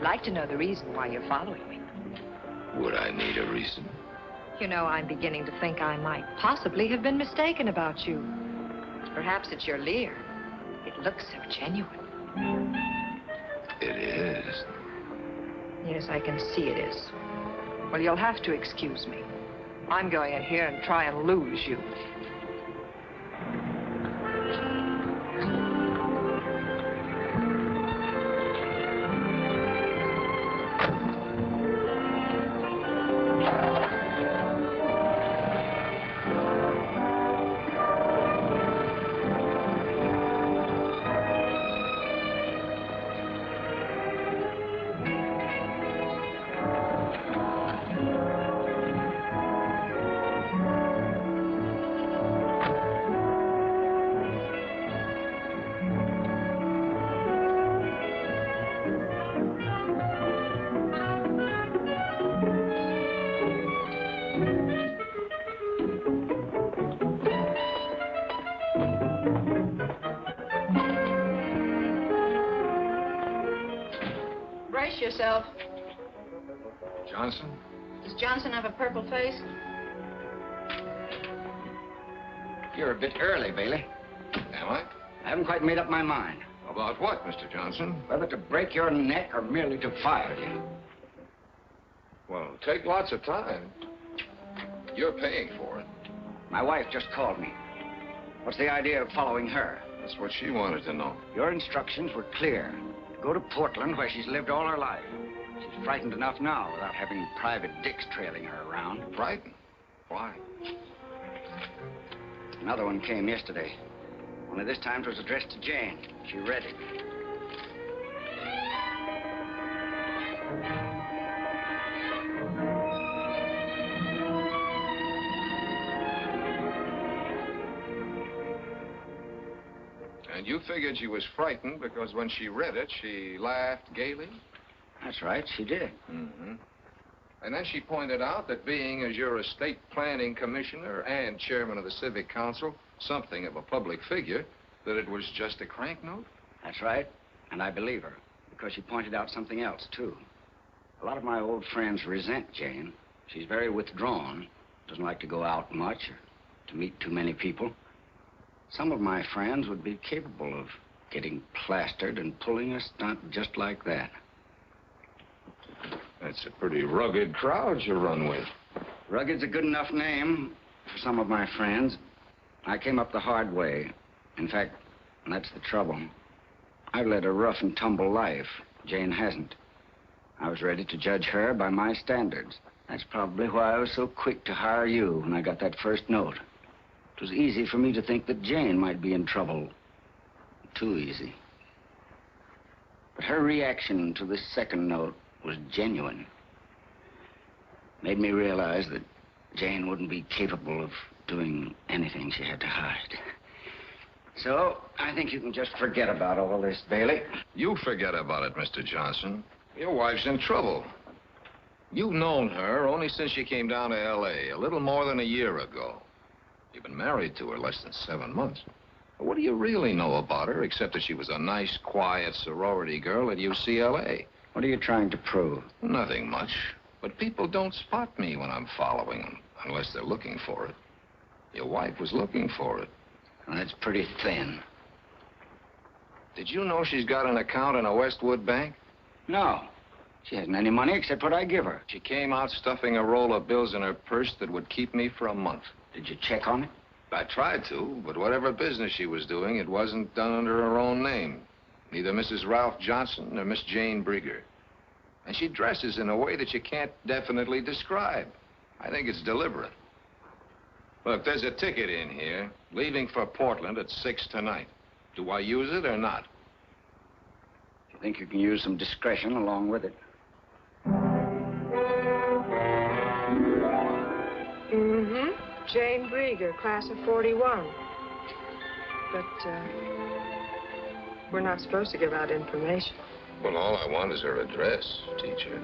like to know the reason why you're following me. Would I need a reason? You know, I'm beginning to think I might possibly have been mistaken about you. Perhaps it's your Lear. It looks so genuine. It is. Yes, I can see it is. Well, you'll have to excuse me. I'm going in here and try and lose you. Brace yourself. Johnson? Does Johnson have a purple face? You're a bit early, Bailey. Am I? I haven't quite made up my mind. About what, Mr. Johnson? Whether to break your neck or merely to fire you. Well, take lots of time. You're paying for it. My wife just called me. What's the idea of following her? That's what she wanted to know. Your instructions were clear. Go to Portland, where she's lived all her life. She's frightened enough now without having private dicks trailing her around. Frightened? Why? Another one came yesterday. Only this time it was addressed to Jane. She read it. And you figured she was frightened because when she read it, she laughed gaily? That's right, she did. Mm-hmm. And then she pointed out that being as your estate planning commissioner and chairman of the civic council, something of a public figure, that it was just a crank note? That's right, and I believe her, because she pointed out something else, too. A lot of my old friends resent Jane. She's very withdrawn, doesn't like to go out much or to meet too many people. Some of my friends would be capable of getting plastered and pulling a stunt just like that. That's a pretty rugged crowd you run with. Rugged's a good enough name for some of my friends. I came up the hard way. In fact, that's the trouble. I've led a rough and tumble life. Jane hasn't. I was ready to judge her by my standards. That's probably why I was so quick to hire you when I got that first note. It was easy for me to think that Jane might be in trouble. Too easy. But her reaction to this second note was genuine. Made me realize that Jane wouldn't be capable of doing anything she had to hide. So, I think you can just forget about all this, Bailey. You forget about it, Mr. Johnson. Your wife's in trouble. You've known her only since she came down to L.A. a little more than a year ago. You've been married to her less than 7 months. What do you really know about her, except that she was a nice, quiet sorority girl at UCLA? What are you trying to prove? Nothing much. But people don't spot me when I'm following them, unless they're looking for it. Your wife was looking for it. Well, that's pretty thin. Did you know she's got an account in a Westwood bank? No. She hasn't any money except what I give her. She came out stuffing a roll of bills in her purse that would keep me for a month. Did you check on it? I tried to, but whatever business she was doing, it wasn't done under her own name. Neither Mrs. Ralph Johnson nor Miss Jane Brieger. And she dresses in a way that you can't definitely describe. I think it's deliberate. Look, there's a ticket in here, leaving for Portland at 6 tonight. Do I use it or not? You think you can use some discretion along with it? Mm-hmm. Jane Brieger, class of 41. But, we're not supposed to give out information. Well, all I want is her address, teacher.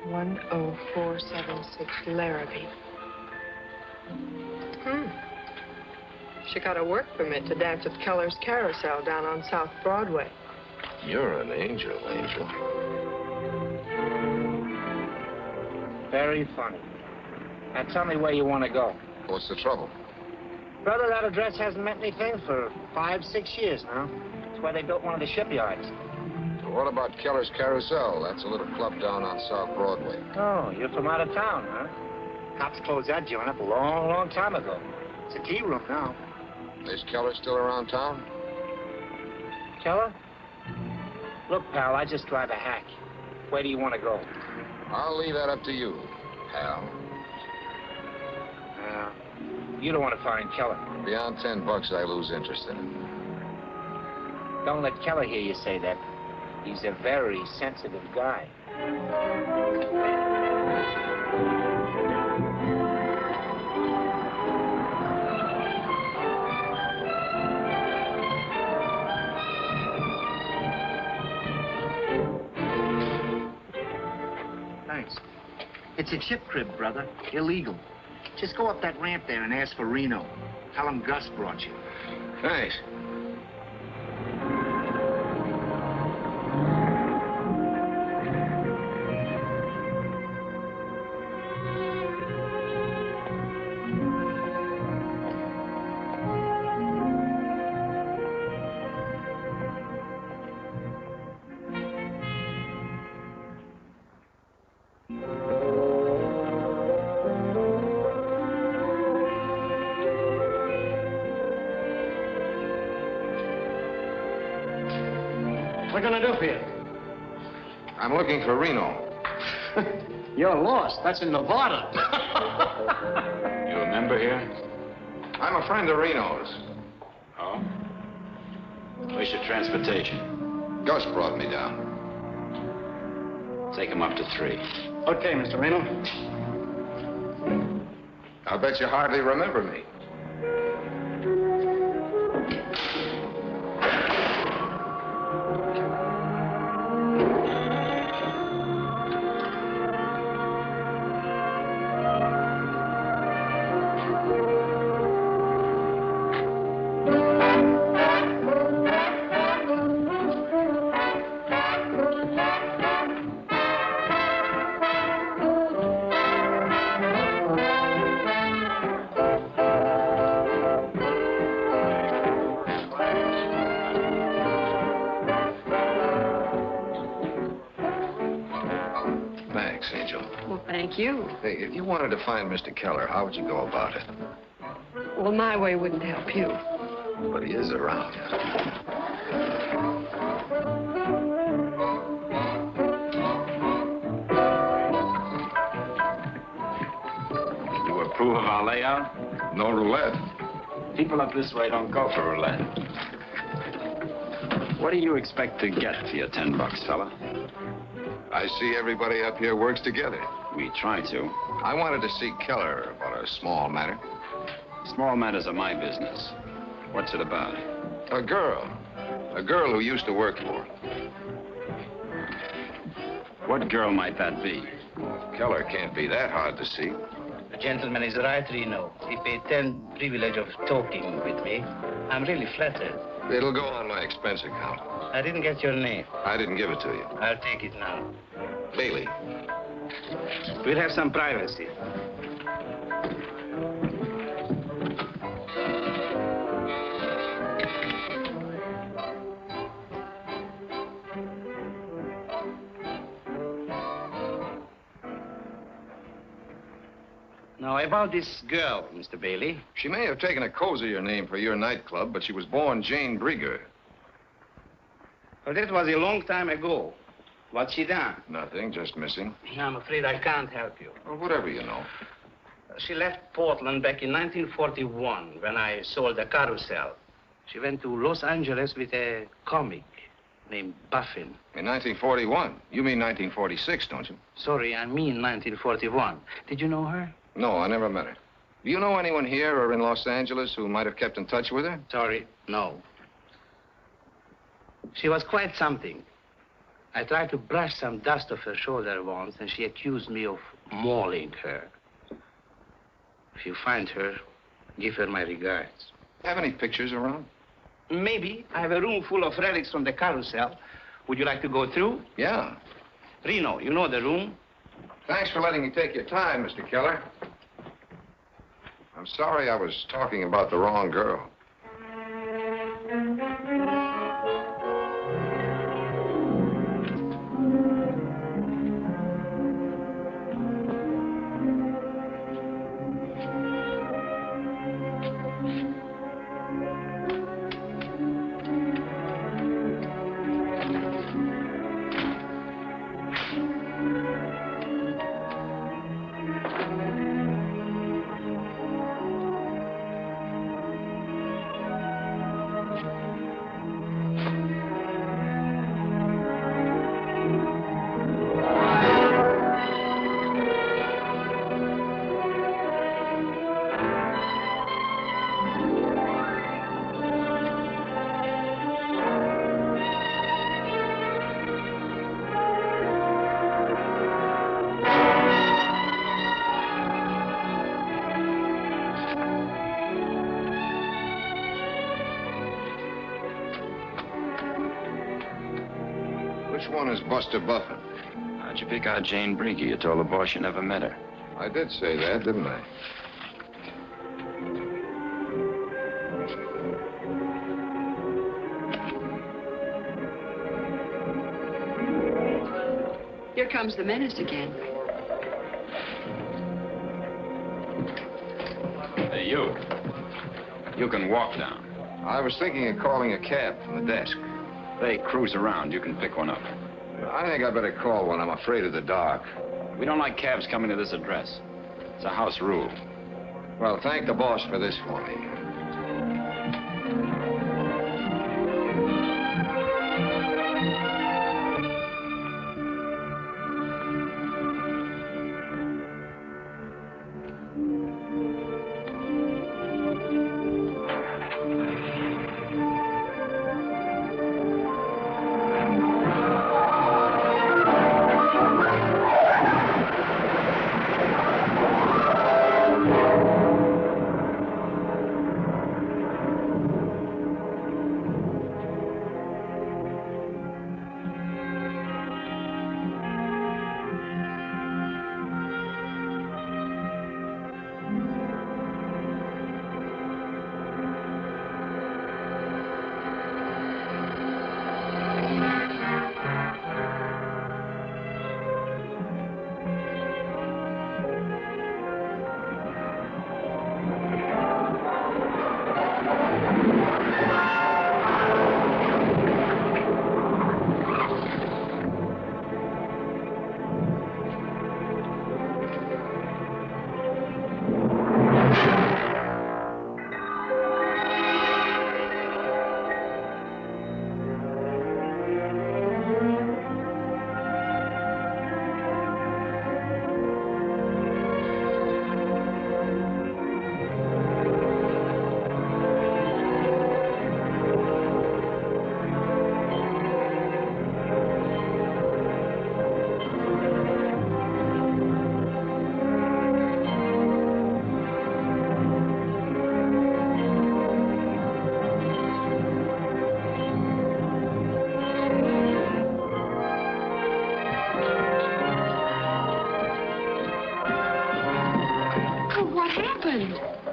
10476 Larrabee. She got a work permit to dance at Keller's Carousel down on South Broadway. You're an angel, Angel. Very funny. Now tell me where you want to go. What's the trouble? Brother, that address hasn't meant anything for 5, 6 years now. It's where they built one of the shipyards. Well, what about Keller's Carousel? That's a little club down on South Broadway. Oh, you're from out of town, huh? Cops closed that joint up a long, long time ago. It's a tea room now. Is Keller still around town? Keller? Look, pal, I just drive a hack. Where do you want to go? I'll leave that up to you, pal. You don't want to find Keller. Beyond $10, I lose interest in him. Don't let Keller hear you say that. He's a very sensitive guy. Thanks. It's a chip crib, brother. Illegal. Just go up that ramp there and ask for Reno. Tell him Gus brought you. Thanks. What are you gonna do here? I'm looking for Reno. You're lost. That's in Nevada. You a member here? I'm a friend of Reno's. Oh? Where's your transportation? Gus brought me down. Take him up to 3. Okay, Mr. Reno. I'll bet you hardly remember me. Thanks, Angel. Well, thank you. Hey, if you wanted to find Mr. Keller, how would you go about it? Well, my way wouldn't help you. But he is around. You approve of our layout? No roulette. People up this way don't go for roulette. What do you expect to get for your $10, fella? I see everybody up here works together. We try to. I wanted to see Keller about a small matter. Small matters are my business. What's it about? A girl. A girl who used to work for him. What girl might that be? Keller can't be that hard to see. The gentleman is right, Reno. He paid 10 privilege of talking with me. I'm really flattered. It'll go on my expense account. I didn't get your name. I didn't give it to you. I'll take it now. Bailey. We'll have some privacy. Now, about this girl, Mr. Bailey. She may have taken a cozier name for your nightclub, but she was born Jane Brieger. Well, that was a long time ago. What's she done? Nothing, just missing. I'm afraid I can't help you. Well, whatever you know. She left Portland back in 1941 when I sold the Carousel. She went to Los Angeles with a comic named Buffin. In 1941. You mean 1946, don't you? Sorry, I mean 1941. Did you know her? No, I never met her. Do you know anyone here or in Los Angeles who might have kept in touch with her? Sorry, no. She was quite something. I tried to brush some dust off her shoulder once, and she accused me of mauling her. If you find her, give her my regards. Have any pictures around? Maybe. I have a room full of relics from the Carousel. Would you like to go through? Yeah. Reno, you know the room? Thanks for letting me take your time, Mr. Keller. I'm sorry I was talking about the wrong girl. Which one is Buster Buffin? How'd you pick out Jane Briggy? You told the boss you never met her. I did say that, didn't I? Here comes the menace again. Hey, you. You can walk down. I was thinking of calling a cab from the desk. They cruise around. You can pick one up. I think I better call one. I'm afraid of the dark. We don't like cabs coming to this address. It's a house rule. Well, thank the boss for this for me.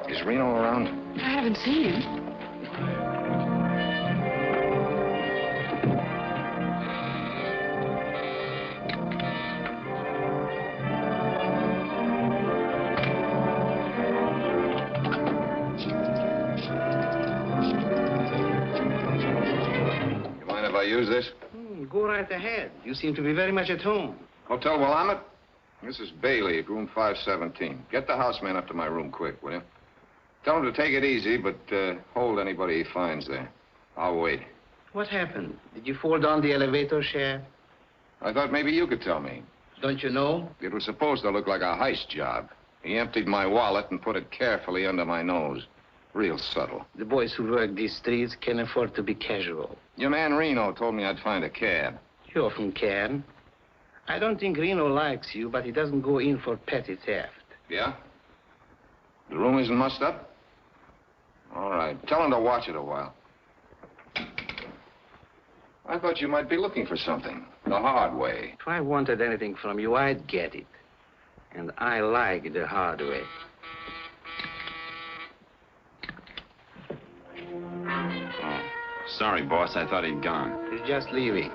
Is Reno around? I haven't seen him. You mind if I use this? Go right ahead. You seem to be very much at home. Hotel Willamette? This is Bailey at room 517. Get the houseman up to my room quick, will you? Tell him to take it easy, but hold anybody he finds there. I'll wait. What happened? Did you fall down the elevator shaft? I thought maybe you could tell me. Don't you know? It was supposed to look like a heist job. He emptied my wallet and put it carefully under my nose. Real subtle. The boys who work these streets can afford to be casual. Your man Reno told me I'd find a cab. You often can. I don't think Reno likes you, but he doesn't go in for petty theft. Yeah? The room isn't mussed up? All right. Tell him to watch it a while. I thought you might be looking for something. The hard way. If I wanted anything from you, I'd get it. And I like the hard way. Oh, sorry, boss. I thought he'd gone. He's just leaving.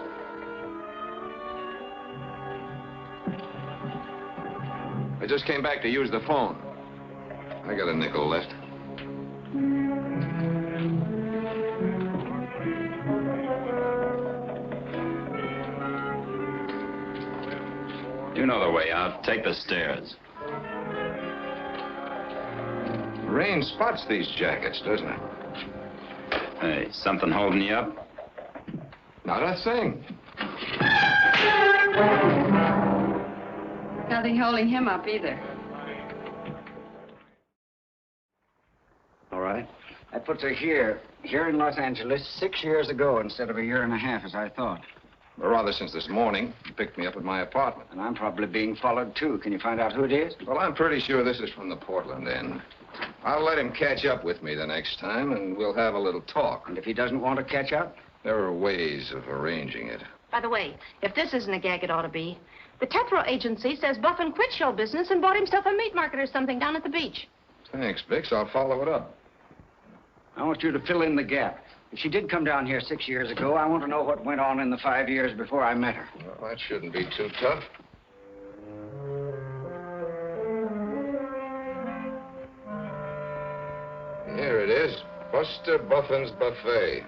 I just came back to use the phone. I got a nickel left. You know the way out. Take the stairs. Rain spots these jackets, doesn't it? Hey, something holding you up? Not a thing. Nothing holding him up either. All right. That puts her here in Los Angeles 6 years ago instead of a year and a half, as I thought. Or rather, since this morning, you picked me up at my apartment. And I'm probably being followed, too. Can you find out who it is? Well, I'm pretty sure this is from the Portland end. I'll let him catch up with me the next time, and we'll have a little talk. And if he doesn't want to catch up? There are ways of arranging it. By the way, if this isn't a gag, it ought to be. The Tethro agency says Buffin quit show business and bought himself a meat market or something down at the beach. Thanks, Bix. I'll follow it up. I want you to fill in the gap. If she did come down here 6 years ago, I want to know what went on in the 5 years before I met her. Well, that shouldn't be too tough. Here it is. Buster Buffin's Buffet.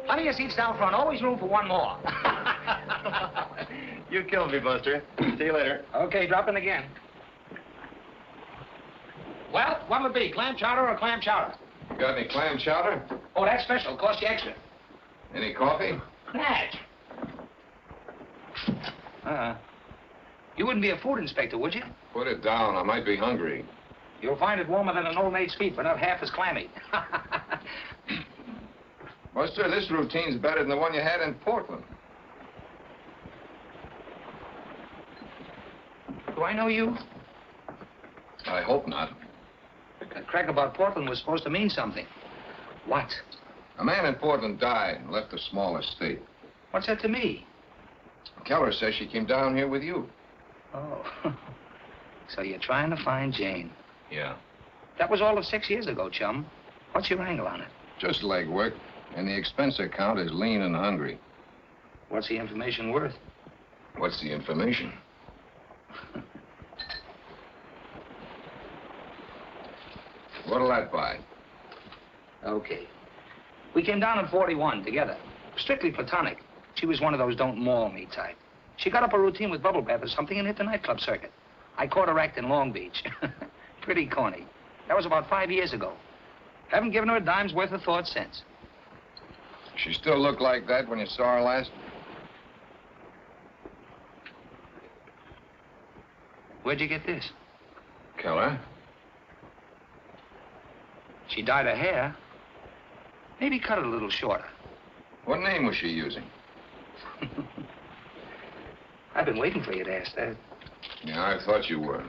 Plenty of seats down front. Always room for one more. You killed me, Buster. See you later. Okay, drop in again. Well, what'll it be, clam chowder or clam chowder? Got any clam chowder? Oh, that's special. Cost you extra. Any coffee? Natch. You wouldn't be a food inspector, would you? Put it down. I might be hungry. You'll find it warmer than an old maid's feet, but not half as clammy. Buster, this routine's better than the one you had in Portland. Do I know you? I hope not. That crack about Portland was supposed to mean something. What? A man in Portland died and left a small estate. What's that to me? Keller says she came down here with you. Oh. So you're trying to find Jane. Yeah. That was all of 6 years ago, chum. What's your angle on it? Just legwork. And the expense account is lean and hungry. What's the information worth? What's the information? What'll that buy? Okay. We came down in 41 together. Strictly platonic. She was one of those don't maul me type. She got up a routine with bubble bath or something and hit the nightclub circuit. I caught her act in Long Beach. Pretty corny. That was about 5 years ago. Haven't given her a dime's worth of thought since. She still looked like that when you saw her last? Where'd you get this? Keller? She dyed her hair. Maybe cut it a little shorter. What name was she using? I've been waiting for you to ask that. Yeah, I thought you were.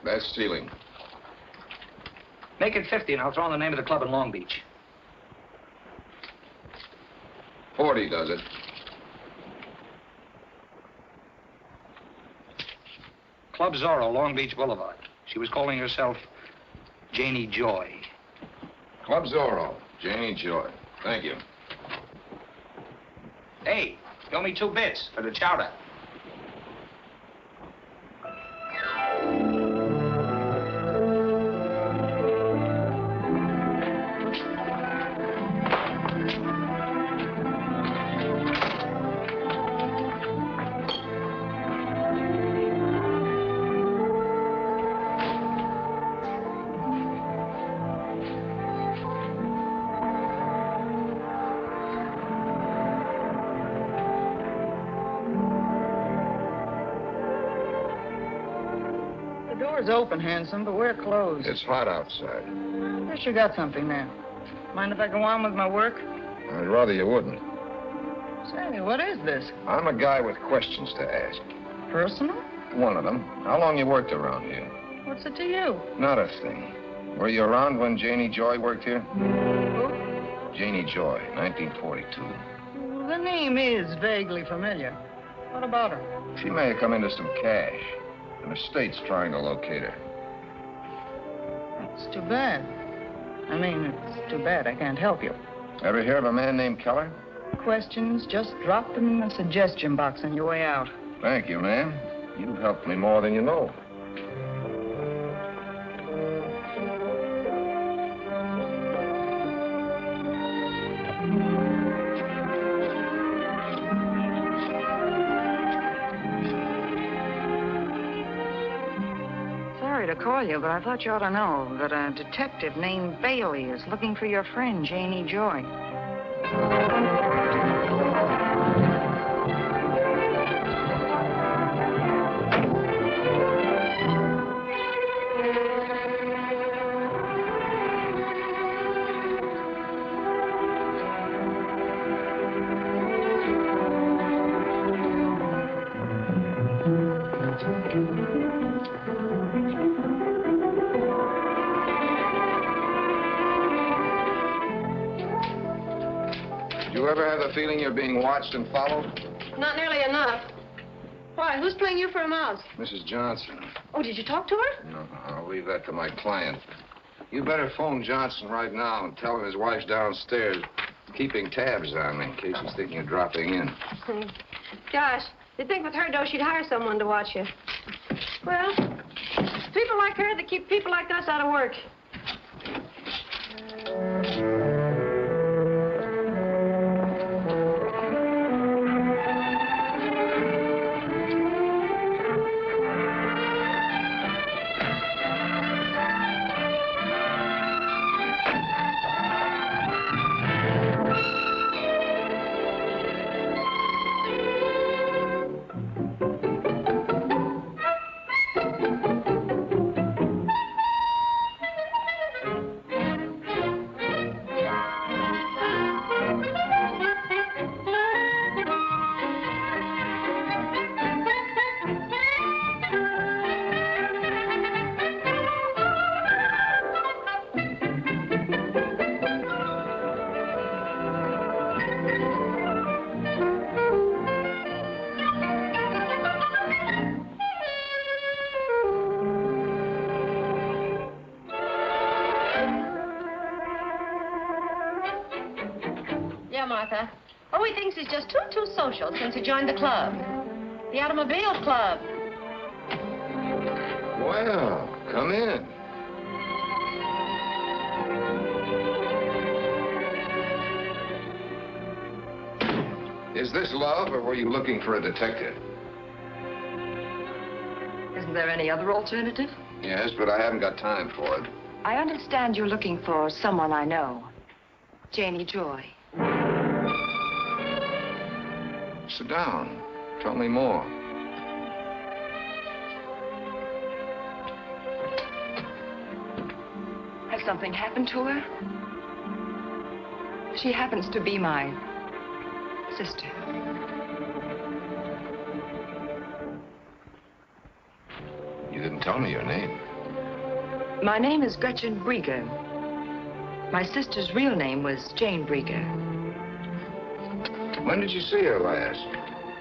That's stealing. Make it 50 and I'll throw in the name of the club in Long Beach. 40 does it. Club Zorro, Long Beach Boulevard. She was calling herself Janie Joy. Club Zorro, Janie Joy. Thank you. Hey, you owe me 2 bits for the chowder. The door's open, handsome, but we're closed. It's hot outside. Guess you got something there. Mind if I go on with my work? I'd rather you wouldn't. Say, what is this? I'm a guy with questions to ask. Personal? One of them. How long you worked around here? What's it to you? Not a thing. Were you around when Janie Joy worked here? Who? Janie Joy, 1942. Well, the name is vaguely familiar. What about her? She may have come into some cash. An estate's trying to locate her. It's too bad. I mean, it's too bad I can't help you. Ever hear of a man named Keller? Questions, just drop them in the suggestion box on your way out. Thank you, ma'am. You've helped me more than you know. Sorry to call you, but I thought you ought to know that a detective named Bailey is looking for your friend, Janie Joy. You ever have the feeling you're being watched and followed? Not nearly enough. Why, who's playing you for a mouse? Mrs. Johnson. Oh, did you talk to her? No, I'll leave that to my client. You better phone Johnson right now and tell him his wife's downstairs keeping tabs on me in case he's thinking of dropping in. Gosh, you'd think with her dough she'd hire someone to watch you. Well, people like her that keep people like us out of work. Yeah, Martha. Oh, he thinks he's just too social since he joined the club. The Automobile Club. Well, come in. Is this love, or were you looking for a detective? Isn't there any other alternative? Yes, but I haven't got time for it. I understand you're looking for someone I know. Janie Joy. Sit down. Tell me more. Has something happened to her? She happens to be my sister. You didn't tell me your name. My name is Gretchen Brieger. My sister's real name was Jane Brieger. When did you see her last?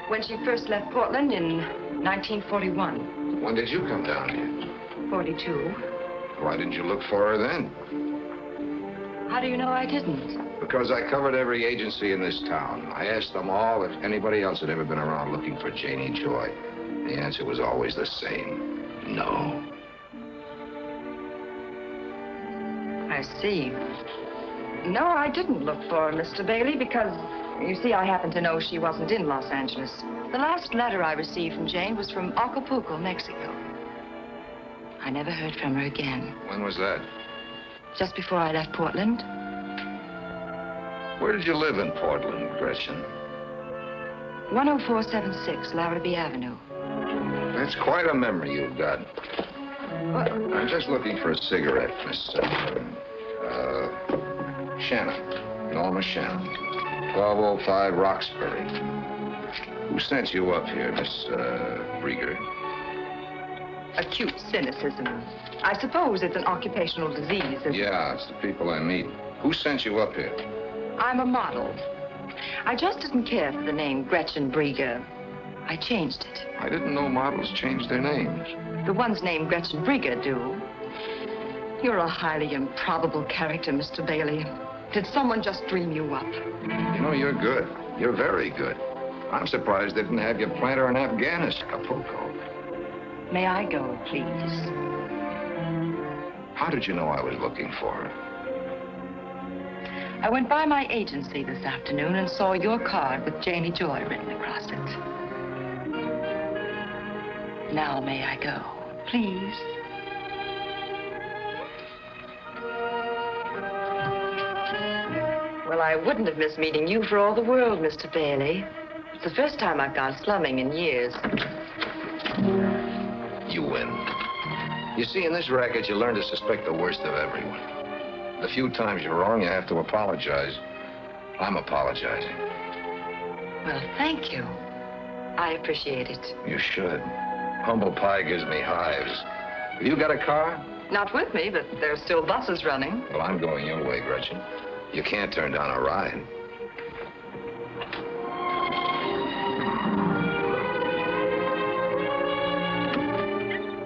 When she first left Portland in 1941. When did you come down here? 42. Why didn't you look for her then? How do you know I didn't? Because I covered every agency in this town. I asked them all if anybody else had ever been around looking for Janie Joy. The answer was always the same. No. I see. No, I didn't look for her, Mr. Bailey, because, you see, I happen to know she wasn't in Los Angeles. The last letter I received from Jane was from Acapulco, Mexico. I never heard from her again. When was that? Just before I left Portland. Where did you live in Portland, Gretchen? 10476 Larrabee Avenue. That's quite a memory you've got. What? I'm just looking for a cigarette, Miss Shannon. Norma Shannon. 1205 Roxbury. Who sent you up here, Miss Brieger? Acute cynicism. I suppose it's an occupational disease. Yeah, it's the people I meet. Who sent you up here? I'm a model. I just didn't care for the name Gretchen Brieger. I changed it. I didn't know models changed their names. The ones named Gretchen Brieger do. You're a highly improbable character, Mr. Bailey. Did someone just dream you up? You know, you're good. You're very good. I'm surprised they didn't have you plant her in Afghanistan, Acapulco. May I go, please? How did you know I was looking for her? I went by my agency this afternoon and saw your card with Janie Joy written across it. Now may I go, please? Well, I wouldn't have missed meeting you for all the world, Mr. Bailey. It's the first time I've gone slumming in years. You win. You see, in this racket, you learn to suspect the worst of everyone. The few times you're wrong, you have to apologize. I'm apologizing. Well, thank you. I appreciate it. You should. Humble pie gives me hives. Have you got a car? Not with me, but there's still buses running. Well, I'm going your way, Gretchen. You can't turn down a ride.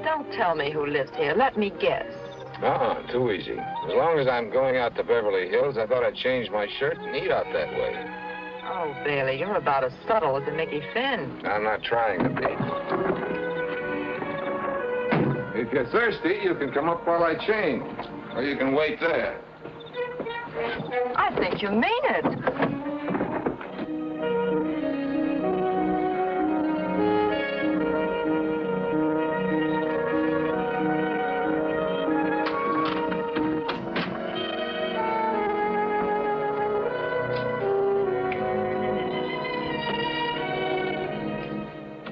Don't tell me who lives here. Let me guess. Too easy. As long as I'm going out to Beverly Hills, I thought I'd change my shirt and eat out that way. Oh, Bailey, you're about as subtle as a Mickey Finn. I'm not trying to be. If you're thirsty, you can come up while I change. Or you can wait there. I think you mean it.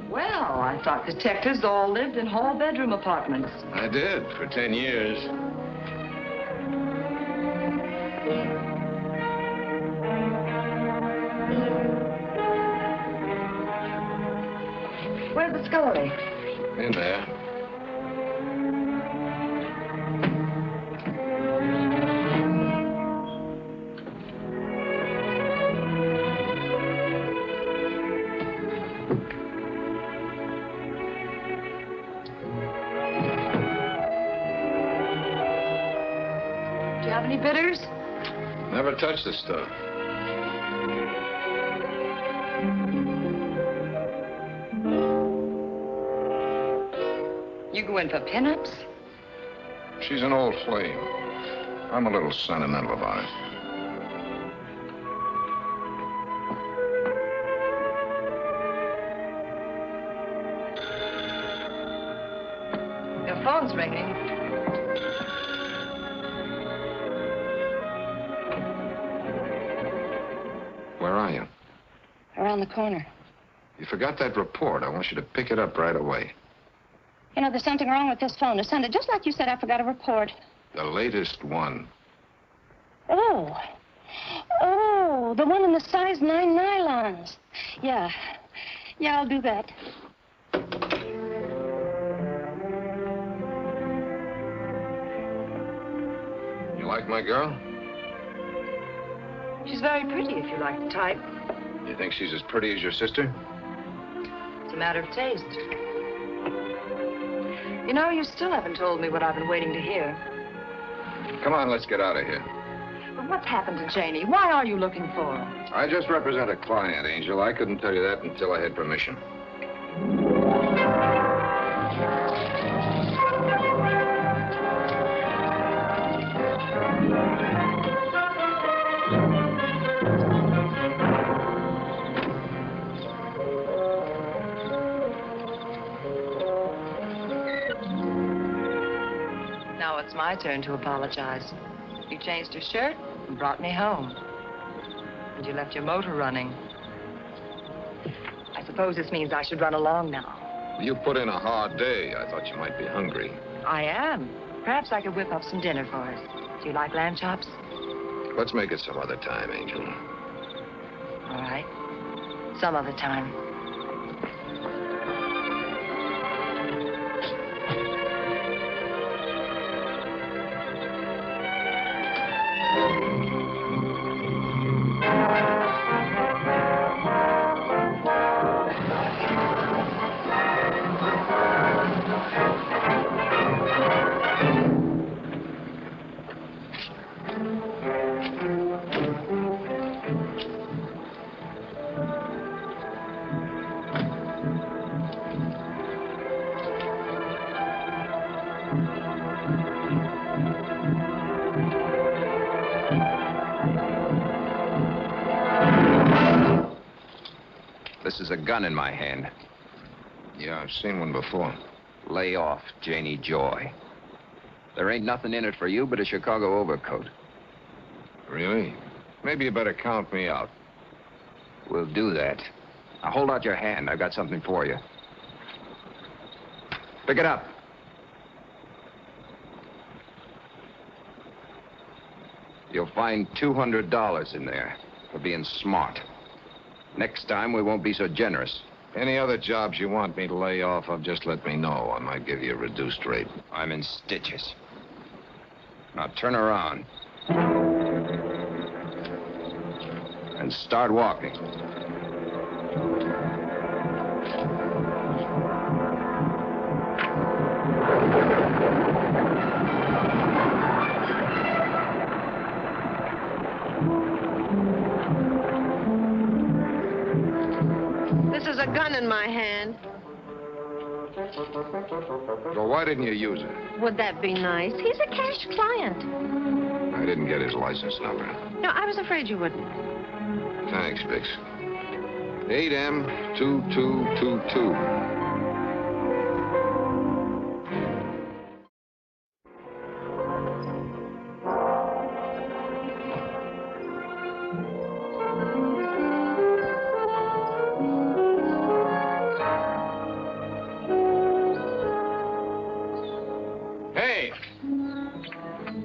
Well, I thought detectives all lived in hall-bedroom apartments. I did, for 10 years. Where's the scullery? In there. Do you have any bitters? Never touch the stuff. You go in for pinups? She's an old flame. I'm a little sentimental about it. Your phone's ringing. Where are you? Around the corner. You forgot that report. I want you to pick it up right away. You know, there's something wrong with this phone. To send it, just like you said, I forgot a report. The latest one. Oh. Oh. Oh, the one in the size 9 nylons. Yeah. Yeah, I'll do that. You like my girl? She's very pretty, if you like the type. You think she's as pretty as your sister? It's a matter of taste. You know, you still haven't told me what I've been waiting to hear. Come on, let's get out of here. But what's happened to Janie? Why are you looking for her? I just represent a client, Angel. I couldn't tell you that until I had permission. Now it's my turn to apologize. You changed your shirt and brought me home. And you left your motor running. I suppose this means I should run along now. You put in a hard day. I thought you might be hungry. I am. Perhaps I could whip up some dinner for us. Do you like lamb chops? Let's make it some other time, Angel. All right. Some other time. This is a gun in my hand. Yeah, I've seen one before. Lay off, Janie Joy. There ain't nothing in it for you but a Chicago overcoat. Really? Maybe you better count me out. We'll do that. Now hold out your hand. I've got something for you. Pick it up. You'll find $200 in there for being smart. Next time, we won't be so generous. Any other jobs you want me to lay off of, just let me know. I might give you a reduced rate. I'm in stitches. Now turn around. And start walking. This is a gun in my hand. Well, why didn't you use it? Would that be nice? He's a cash client. I didn't get his license number. No, I was afraid you wouldn't. Thanks, Bix. 8M2222.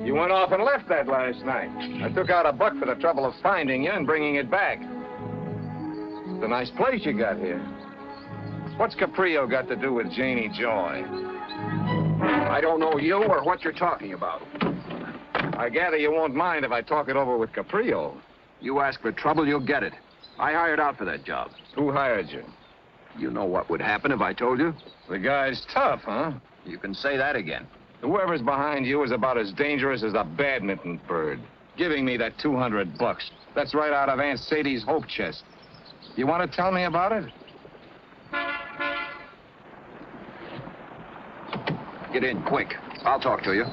You went off and left that last night. I took out a buck for the trouble of finding you and bringing it back. It's a nice place you got here. What's Caprio got to do with Janie Joy? I don't know you or what you're talking about. I gather you won't mind if I talk it over with Caprio. You ask for trouble, you'll get it. I hired out for that job. Who hired you? You know what would happen if I told you? The guy's tough, huh? You can say that again. Whoever's behind you is about as dangerous as a badminton bird. Giving me that $200. That's right out of Aunt Sadie's hope chest. You want to tell me about it? Get in, quick. I'll talk to you.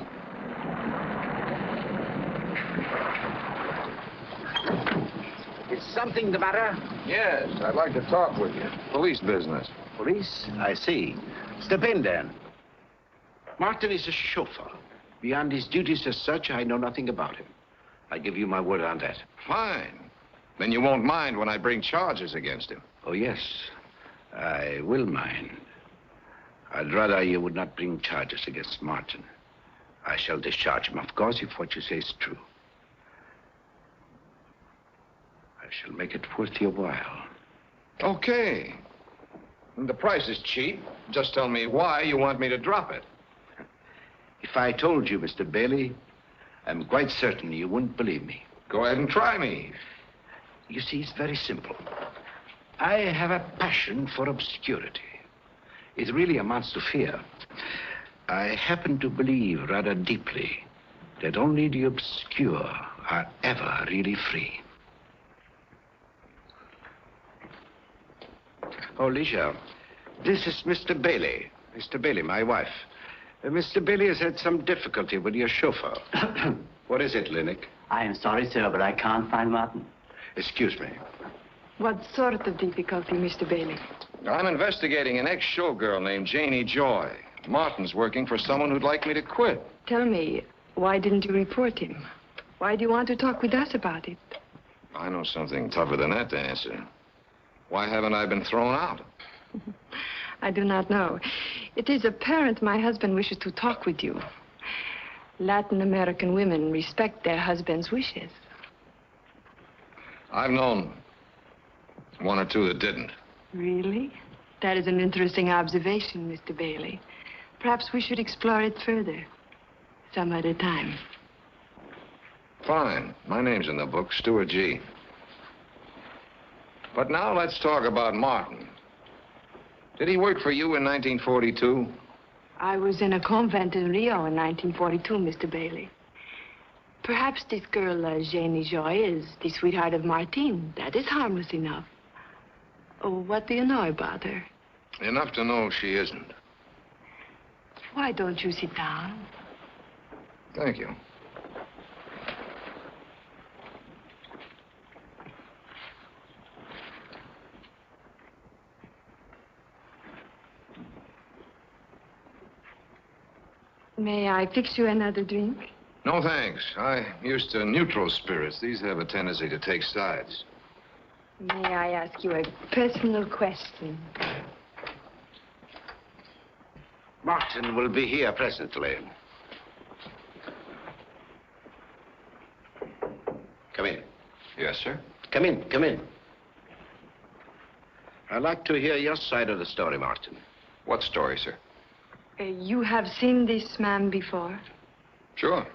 Is something the matter? Yes, I'd like to talk with you. Police business. Police? I see. Step in, then. Martin is a chauffeur. Beyond his duties as such, I know nothing about him. I give you my word on that. Fine. Then you won't mind when I bring charges against him. Oh, yes. I will mind. I'd rather you would not bring charges against Martin. I shall discharge him, of course, if what you say is true. I shall make it worth your while. Okay. The price is cheap. Just tell me why you want me to drop it. If I told you, Mr. Bailey, I'm quite certain you wouldn't believe me. Go ahead and try me. You see, it's very simple. I have a passion for obscurity. It really amounts to fear. I happen to believe rather deeply that only the obscure are ever really free. Oh, Alicia, this is Mr. Bailey. Mr. Bailey, my wife. Mr. Bailey has had some difficulty with your chauffeur. What is it, Linnick? I am sorry, sir, but I can't find Martin. Excuse me. What sort of difficulty, Mr. Bailey? I'm investigating an ex-showgirl named Janie Joy. Martin's working for someone who'd like me to quit. Tell me, why didn't you report him? Why do you want to talk with us about it? I know something tougher than that to answer. Why haven't I been thrown out? I do not know. It is apparent my husband wishes to talk with you. Latin American women respect their husbands' wishes. I've known one or two that didn't. Really? That is an interesting observation, Mr. Bailey. Perhaps we should explore it further. Some other time. Fine. My name's in the book, Stuart G. But now let's talk about Martin. Did he work for you in 1942? I was in a convent in Rio in 1942, Mr. Bailey. Perhaps this girl, Janie Joy, is the sweetheart of Martine. That is harmless enough. Oh, what do you know about her? Enough to know she isn't. Why don't you sit down? Thank you. May I fix you another drink? No, thanks. I'm used to neutral spirits. These have a tendency to take sides. May I ask you a personal question? Martin will be here presently. Come in. Yes, sir? Come in, come in. I'd like to hear your side of the story, Martin. What story, sir? You have seen this man before? Sure.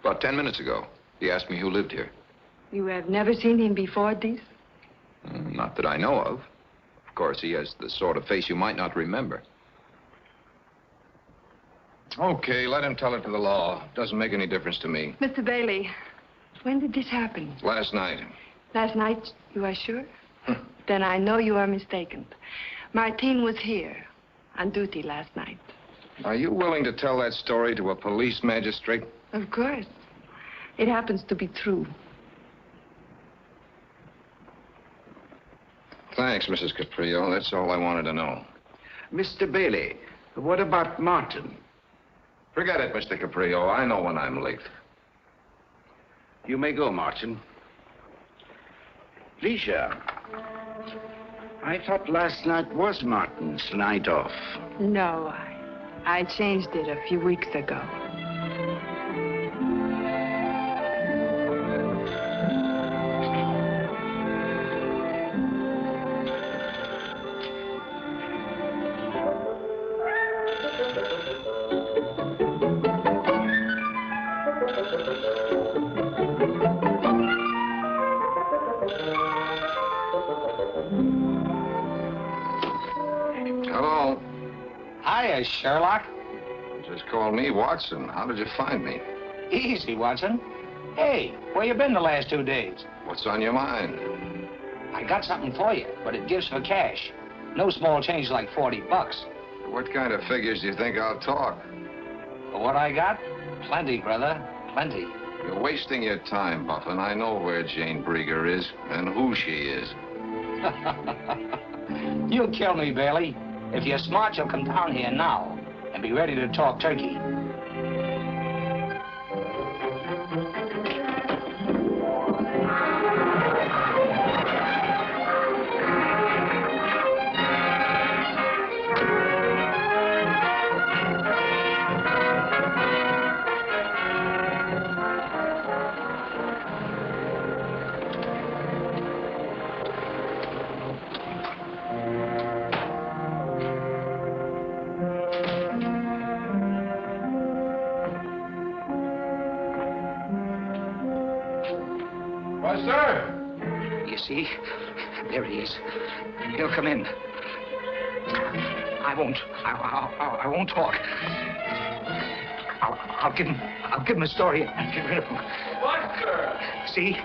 About 10 minutes ago. He asked me who lived here. You have never seen him before this? Not that I know of. Of course, he has the sort of face you might not remember. Okay, let him tell it to the law. Doesn't make any difference to me. Mr. Bailey, when did this happen? Last night. Last night, you are sure? Then I know you are mistaken. Martine was here, on duty last night. Are you willing to tell that story to a police magistrate? Of course. It happens to be true. Thanks, Mrs. Caprio. That's all I wanted to know. Mr. Bailey, what about Martin? Forget it, Mr. Caprio. I know when I'm late. You may go, Martin. Alicia, I thought last night was Martin's night off. No, I changed it a few weeks ago. Hello. Hiya, Sherlock. Just called me Watson. How did you find me? Easy, Watson. Hey, where you been the last 2 days? What's on your mind? I got something for you, but it gives for cash. No small change like $40. What kind of figures do you think I'll talk? For what I got? Plenty, brother. Plenty. You're wasting your time, Buffin. I know where Jane Brieger is and who she is. You'll kill me, Bailey. If you're smart, you'll come down here now and be ready to talk turkey. See? There he is. He'll come in. I won't. I won't talk. I'll give him a story and get rid of him. What, sir? See?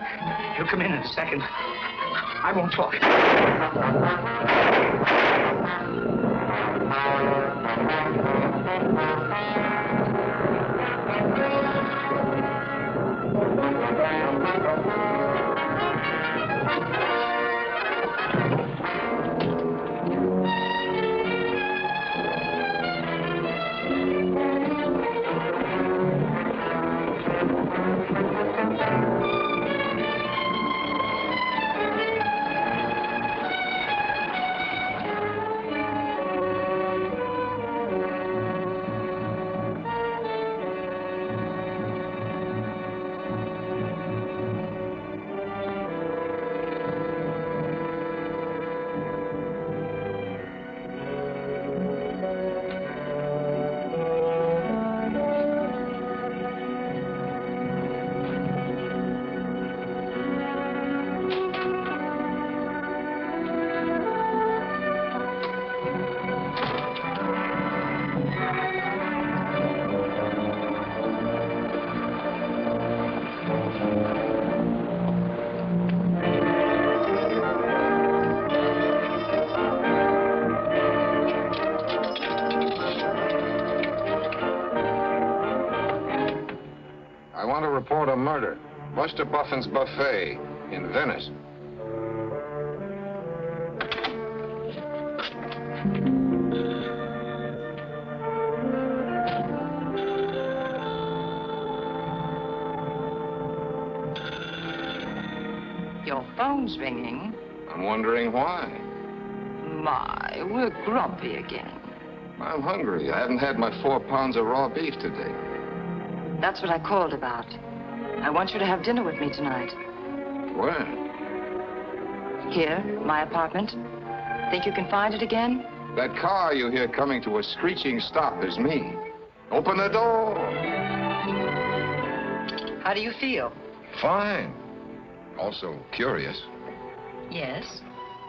He'll come in a second. I won't talk. Report a murder. Buster Buffin's Buffet in Venice. Your phone's ringing. I'm wondering why. My, we're grumpy again. I'm hungry. I haven't had my 4 pounds of raw beef today. That's what I called about. I want you to have dinner with me tonight. Where? Here, my apartment. Think you can find it again? That car you hear coming to a screeching stop is me. Open the door. How do you feel? Fine. Also curious. Yes.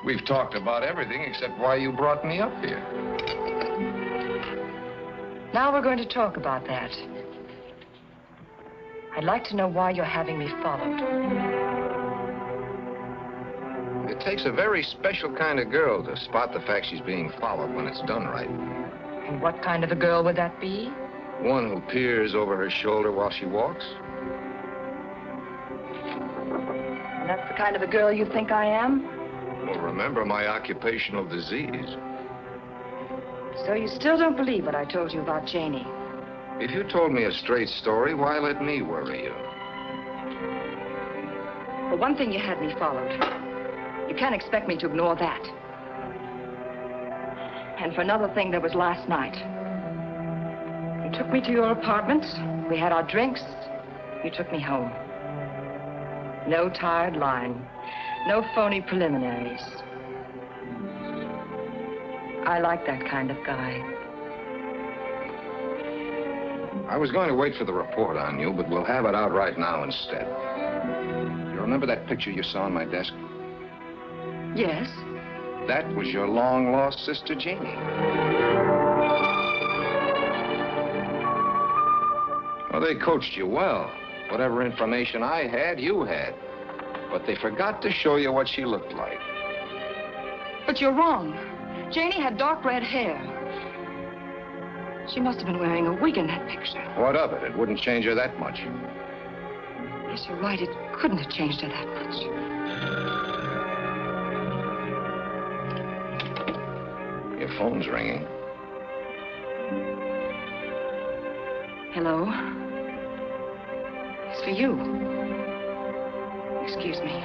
We've talked about everything except why you brought me up here. Now we're going to talk about that. I'd like to know why you're having me followed. It takes a very special kind of girl to spot the fact she's being followed when it's done right. And what kind of a girl would that be? One who peers over her shoulder while she walks. And that's the kind of a girl you think I am? Well, remember my occupational disease. So you still don't believe what I told you about Janie? If you told me a straight story, why let me worry you? For one thing, you had me followed. You can't expect me to ignore that. And for another thing, there was last night. You took me to your apartment. We had our drinks. You took me home. No tired lying. No phony preliminaries. I like that kind of guy. I was going to wait for the report on you, but we'll have it out right now instead. You remember that picture you saw on my desk? Yes. That was your long-lost sister, Jeannie. Well, they coached you well. Whatever information I had, you had. But they forgot to show you what she looked like. But you're wrong. Janie had dark red hair. She must have been wearing a wig in that picture. What of it? It wouldn't change her that much. Yes, you're right. It couldn't have changed her that much. Your phone's ringing. Hello? It's for you. Excuse me.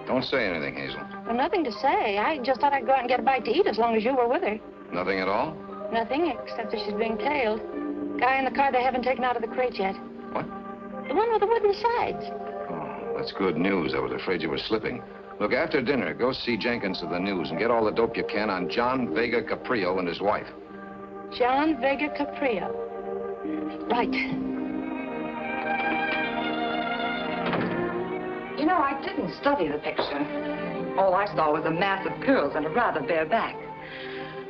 Don't say anything, Hazel. Well, nothing to say. I just thought I'd go out and get a bite to eat as long as you were with her. Nothing at all? Nothing, except that she's being tailed. Guy in the car they haven't taken out of the crate yet. What? The one with the wooden sides. Oh, that's good news. I was afraid you were slipping. Look, after dinner, go see Jenkins of the News and get all the dope you can on John Vega Caprio and his wife. John Vega Caprio. Right. You know, I didn't study the picture. All I saw was a mass of curls and a rather bare back.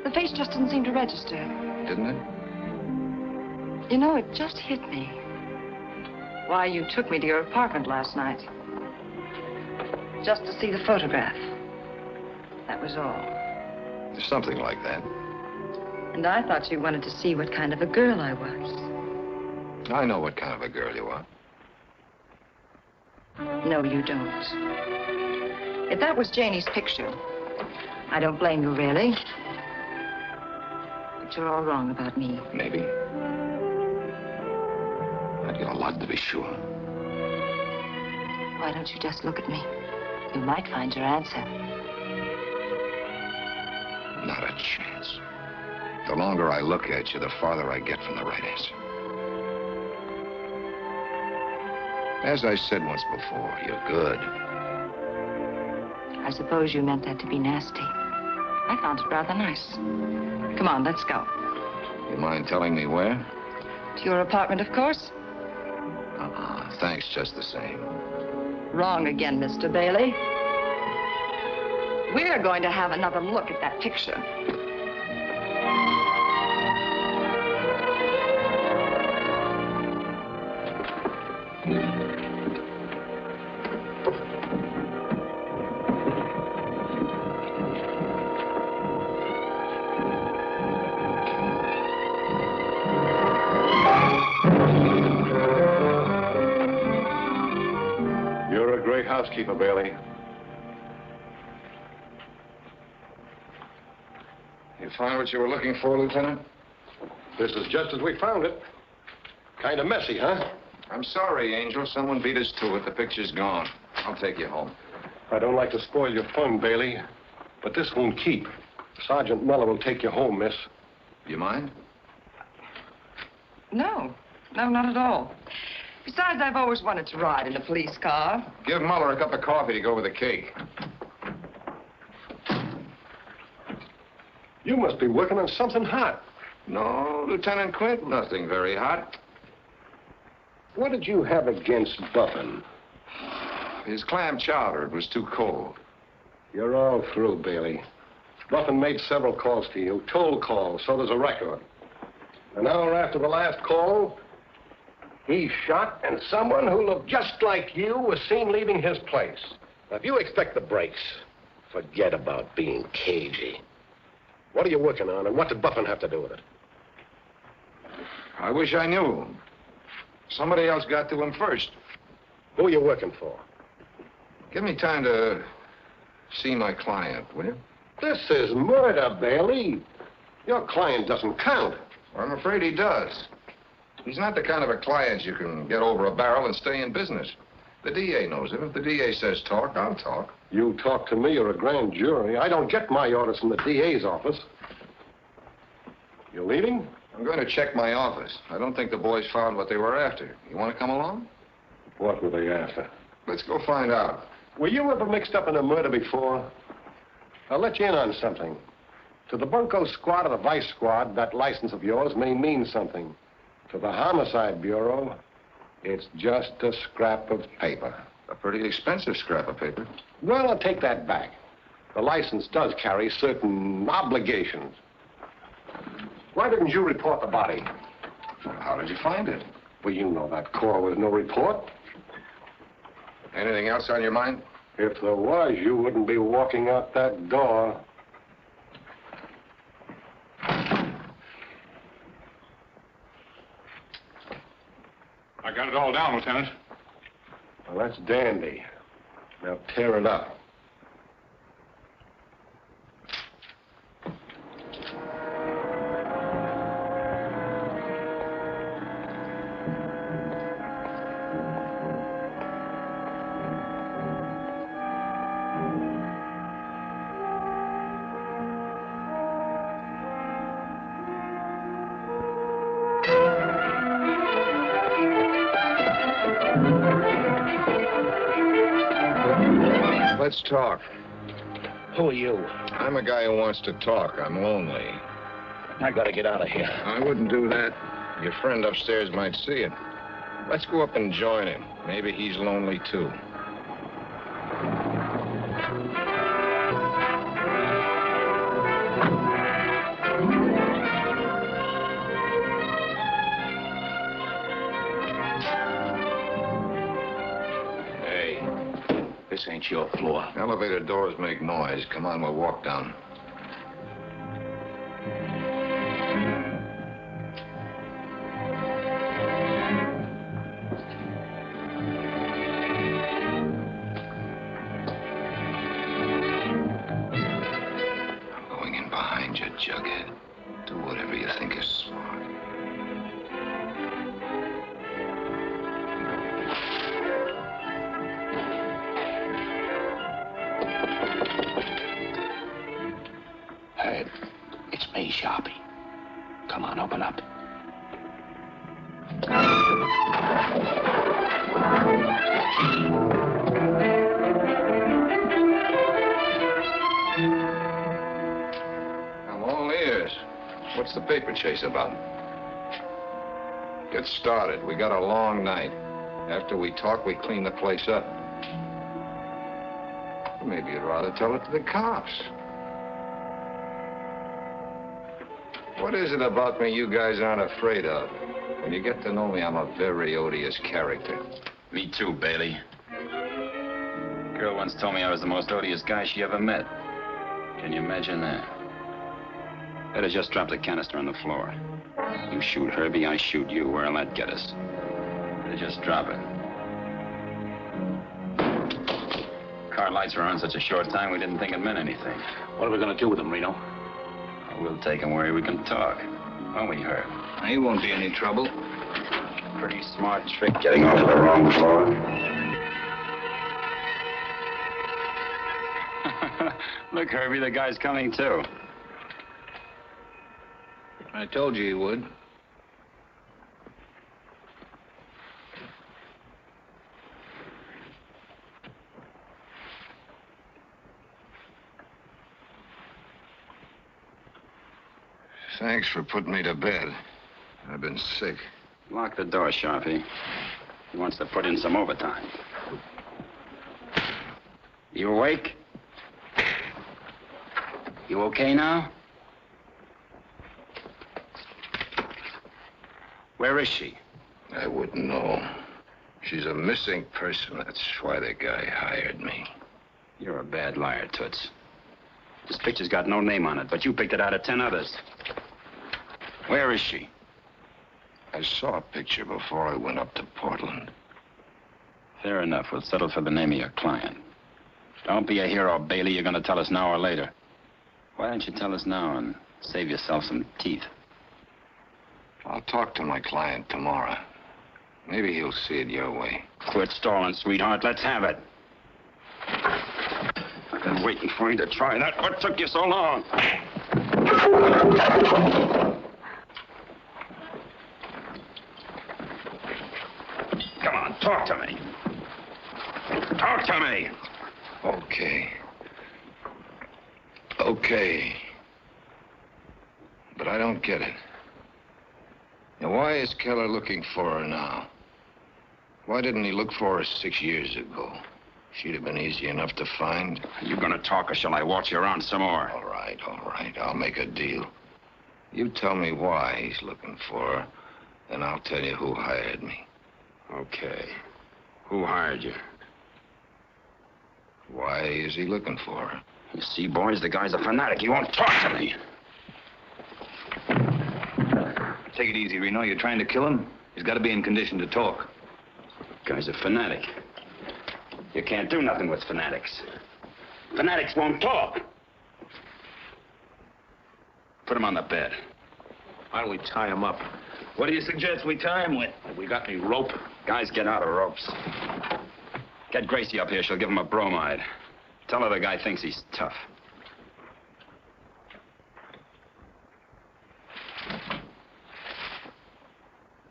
The face just didn't seem to register. Didn't it? You know, it just hit me. Why you took me to your apartment last night. Just to see the photograph. That was all. Something like that. And I thought you wanted to see what kind of a girl I was. I know what kind of a girl you are. No, you don't. If that was Janie's picture, I don't blame you, really. But you're all wrong about me. Maybe. I'd give a lot to be sure. Why don't you just look at me? You might find your answer. Not a chance. The longer I look at you, the farther I get from the right answer. As I said once before, you're good. I suppose you meant that to be nasty. I found it rather nice. Come on, let's go. You mind telling me where? To your apartment, of course. Thanks just the same. Wrong again, Mr. Bailey. We're going to have another look at that picture. You're a great housekeeper, Bailey. You find what you were looking for, Lieutenant? This is just as we found it. Kind of messy, huh? I'm sorry, Angel. Someone beat us to it. The picture's gone. I'll take you home. I don't like to spoil your fun, Bailey, but this won't keep. Sergeant Muller will take you home, miss. You mind? No, not at all. Besides, I've always wanted to ride in a police car. Give Muller a cup of coffee to go with the cake. You must be working on something hot. No, Lieutenant Quint, nothing very hot. What did you have against Buffin? His clam chowder, it was too cold. You're all through, Bailey. Buffin made several calls to you, toll calls, so there's a record. An hour after the last call, he shot, and someone who looked just like you was seen leaving his place. Now, if you expect the breaks, forget about being cagey. What are you working on, and what did Buffin have to do with it? I wish I knew. Somebody else got to him first. Who are you working for? Give me time to see my client, will you? This is murder, Bailey. Your client doesn't count. I'm afraid he does. He's not the kind of a client you can get over a barrel and stay in business. The DA knows it. If the DA says talk, I'll talk. You talk to me or a grand jury. I don't get my orders from the DA's office. You leaving? I'm going to check my office. I don't think the boys found what they were after. You want to come along? What were they after? Let's go find out. Were you ever mixed up in a murder before? I'll let you in on something. To the Bunko squad or the Vice squad, that license of yours may mean something. To the Homicide Bureau, it's just a scrap of paper. A pretty expensive scrap of paper. Well, I'll take that back. The license does carry certain obligations. Why didn't you report the body? How did you find it? Well, you know that call was no report. Anything else on your mind? If there was, you wouldn't be walking out that door. I got it all down, Lieutenant. Well, that's dandy. Now tear it up. Let's talk. Who are you? I'm a guy who wants to talk. I'm lonely. I gotta get out of here. I wouldn't do that. Your friend upstairs might see it. Let's go up and join him. Maybe he's lonely, too. This ain't your floor. Elevator doors make noise. Come on, we'll walk down. I'm going in behind you, Jughead. Do whatever you think is smart. It's me, Sharpie. Come on, open up. I'm all ears. What's the paper chase about? Get started. We got a long night. After we talk, we clean the place up. Maybe you'd rather tell it to the cops. What is it about me you guys aren't afraid of? When you get to know me, I'm a very odious character. Me too, Bailey. Girl once told me I was the most odious guy she ever met. Can you imagine that? Better just drop the canister on the floor. You shoot Herbie, I shoot you. Where'll that get us? Better just drop it. Car lights were on such a short time, we didn't think it meant anything. What are we gonna do with him, Reno? We'll take him where we can talk. Won't we, Herb? He won't be any trouble. Pretty smart trick getting off the wrong floor. Look, Herbie, the guy's coming, too. I told you he would. Thanks for putting me to bed. I've been sick. Lock the door, Sharpie. He wants to put in some overtime. You awake? You okay now? Where is she? I wouldn't know. She's a missing person. That's why the guy hired me. You're a bad liar, Toots. This picture's got no name on it, but you picked it out of 10 others. Where is she? I saw a picture before I went up to Portland. Fair enough. We'll settle for the name of your client. Don't be a hero, Bailey. You're going to tell us now or later. Why don't you tell us now and save yourself some teeth? I'll talk to my client tomorrow. Maybe he'll see it your way. Quit stalling, sweetheart. Let's have it. I've been waiting for you to try that. What took you so long? Come on, talk to me. Talk to me. Okay. Okay. But I don't get it. Now, why is Keller looking for her now? Why didn't he look for her 6 years ago? She'd have been easy enough to find. Are you gonna talk or shall I watch you around some more? All right. I'll make a deal. You tell me why he's looking for her, and I'll tell you who hired me. Okay. Who hired you? Why is he looking for her? You see, boys, the guy's a fanatic. He won't talk to me. Take it easy, Reno. You're trying to kill him? He's got to be in condition to talk. The guy's a fanatic. You can't do nothing with fanatics. Fanatics won't talk. Put him on the bed. Why don't we tie him up? What do you suggest we tie him with? Have we got any rope? Guys, get out of ropes. Get Gracie up here. She'll give him a bromide. Tell her the guy thinks he's tough.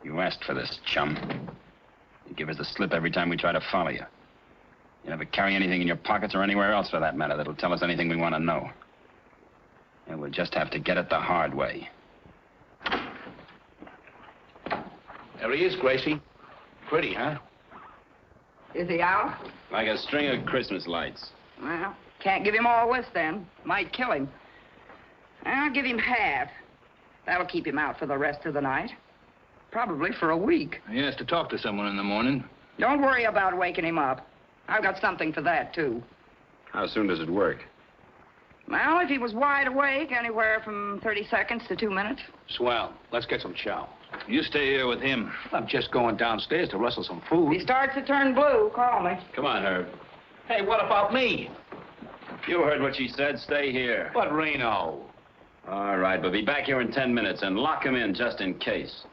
You asked for this, chum. You give us the slip every time we try to follow you. You never carry anything in your pockets or anywhere else, for that matter, that'll tell us anything we want to know. And we'll just have to get it the hard way. There he is, Gracie. Pretty, huh? Is he out? Like a string of Christmas lights. Well, can't give him all this then. Might kill him. I'll give him half. That'll keep him out for the rest of the night. Probably for a week. He has to talk to someone in the morning. Don't worry about waking him up. I've got something for that, too. How soon does it work? Well, if he was wide awake, anywhere from 30 seconds to 2 minutes. Swell. Let's get some chow. You stay here with him. I'm just going downstairs to rustle some food. If he starts to turn blue, call me. Come on, Herb. Hey, what about me? You heard what she said. Stay here. But Reno. All right, but be back here in 10 minutes and lock him in just in case.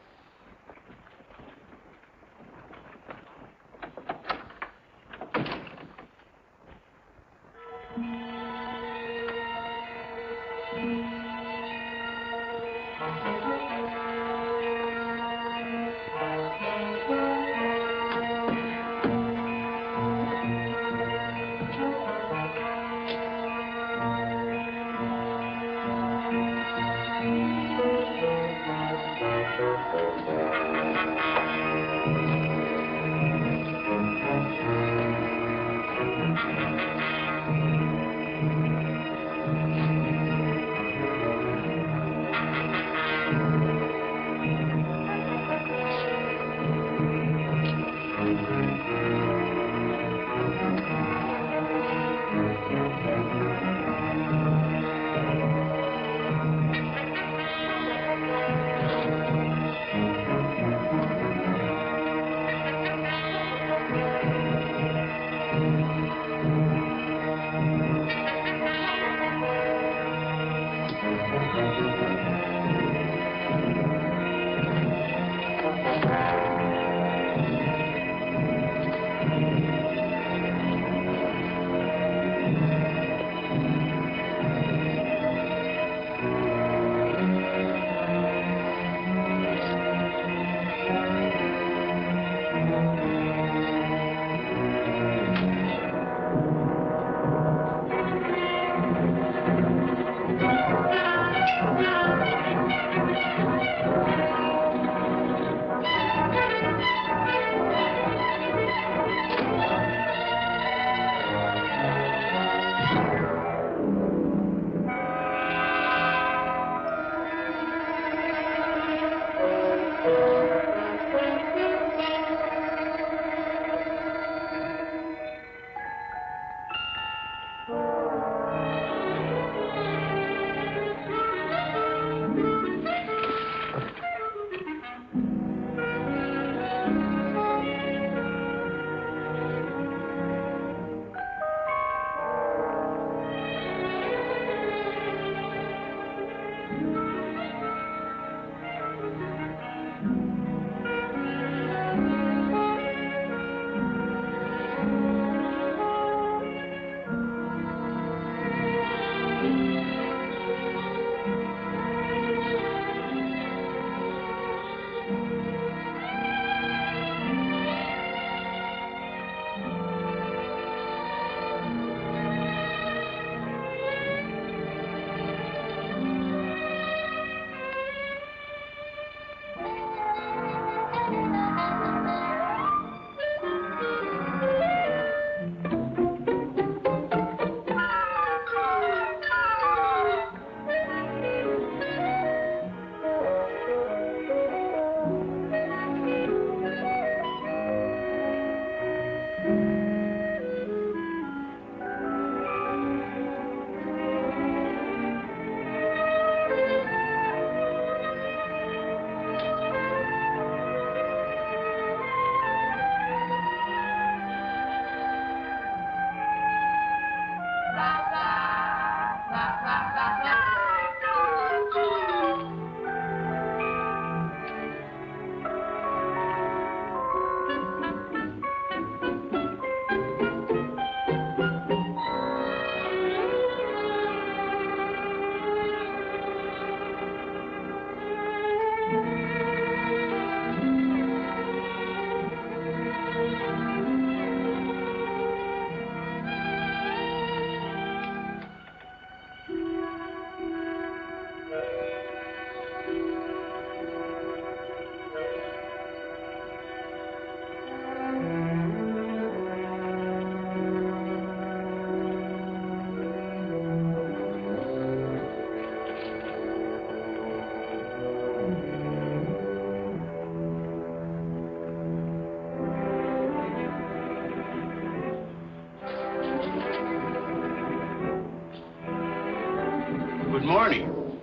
Good morning.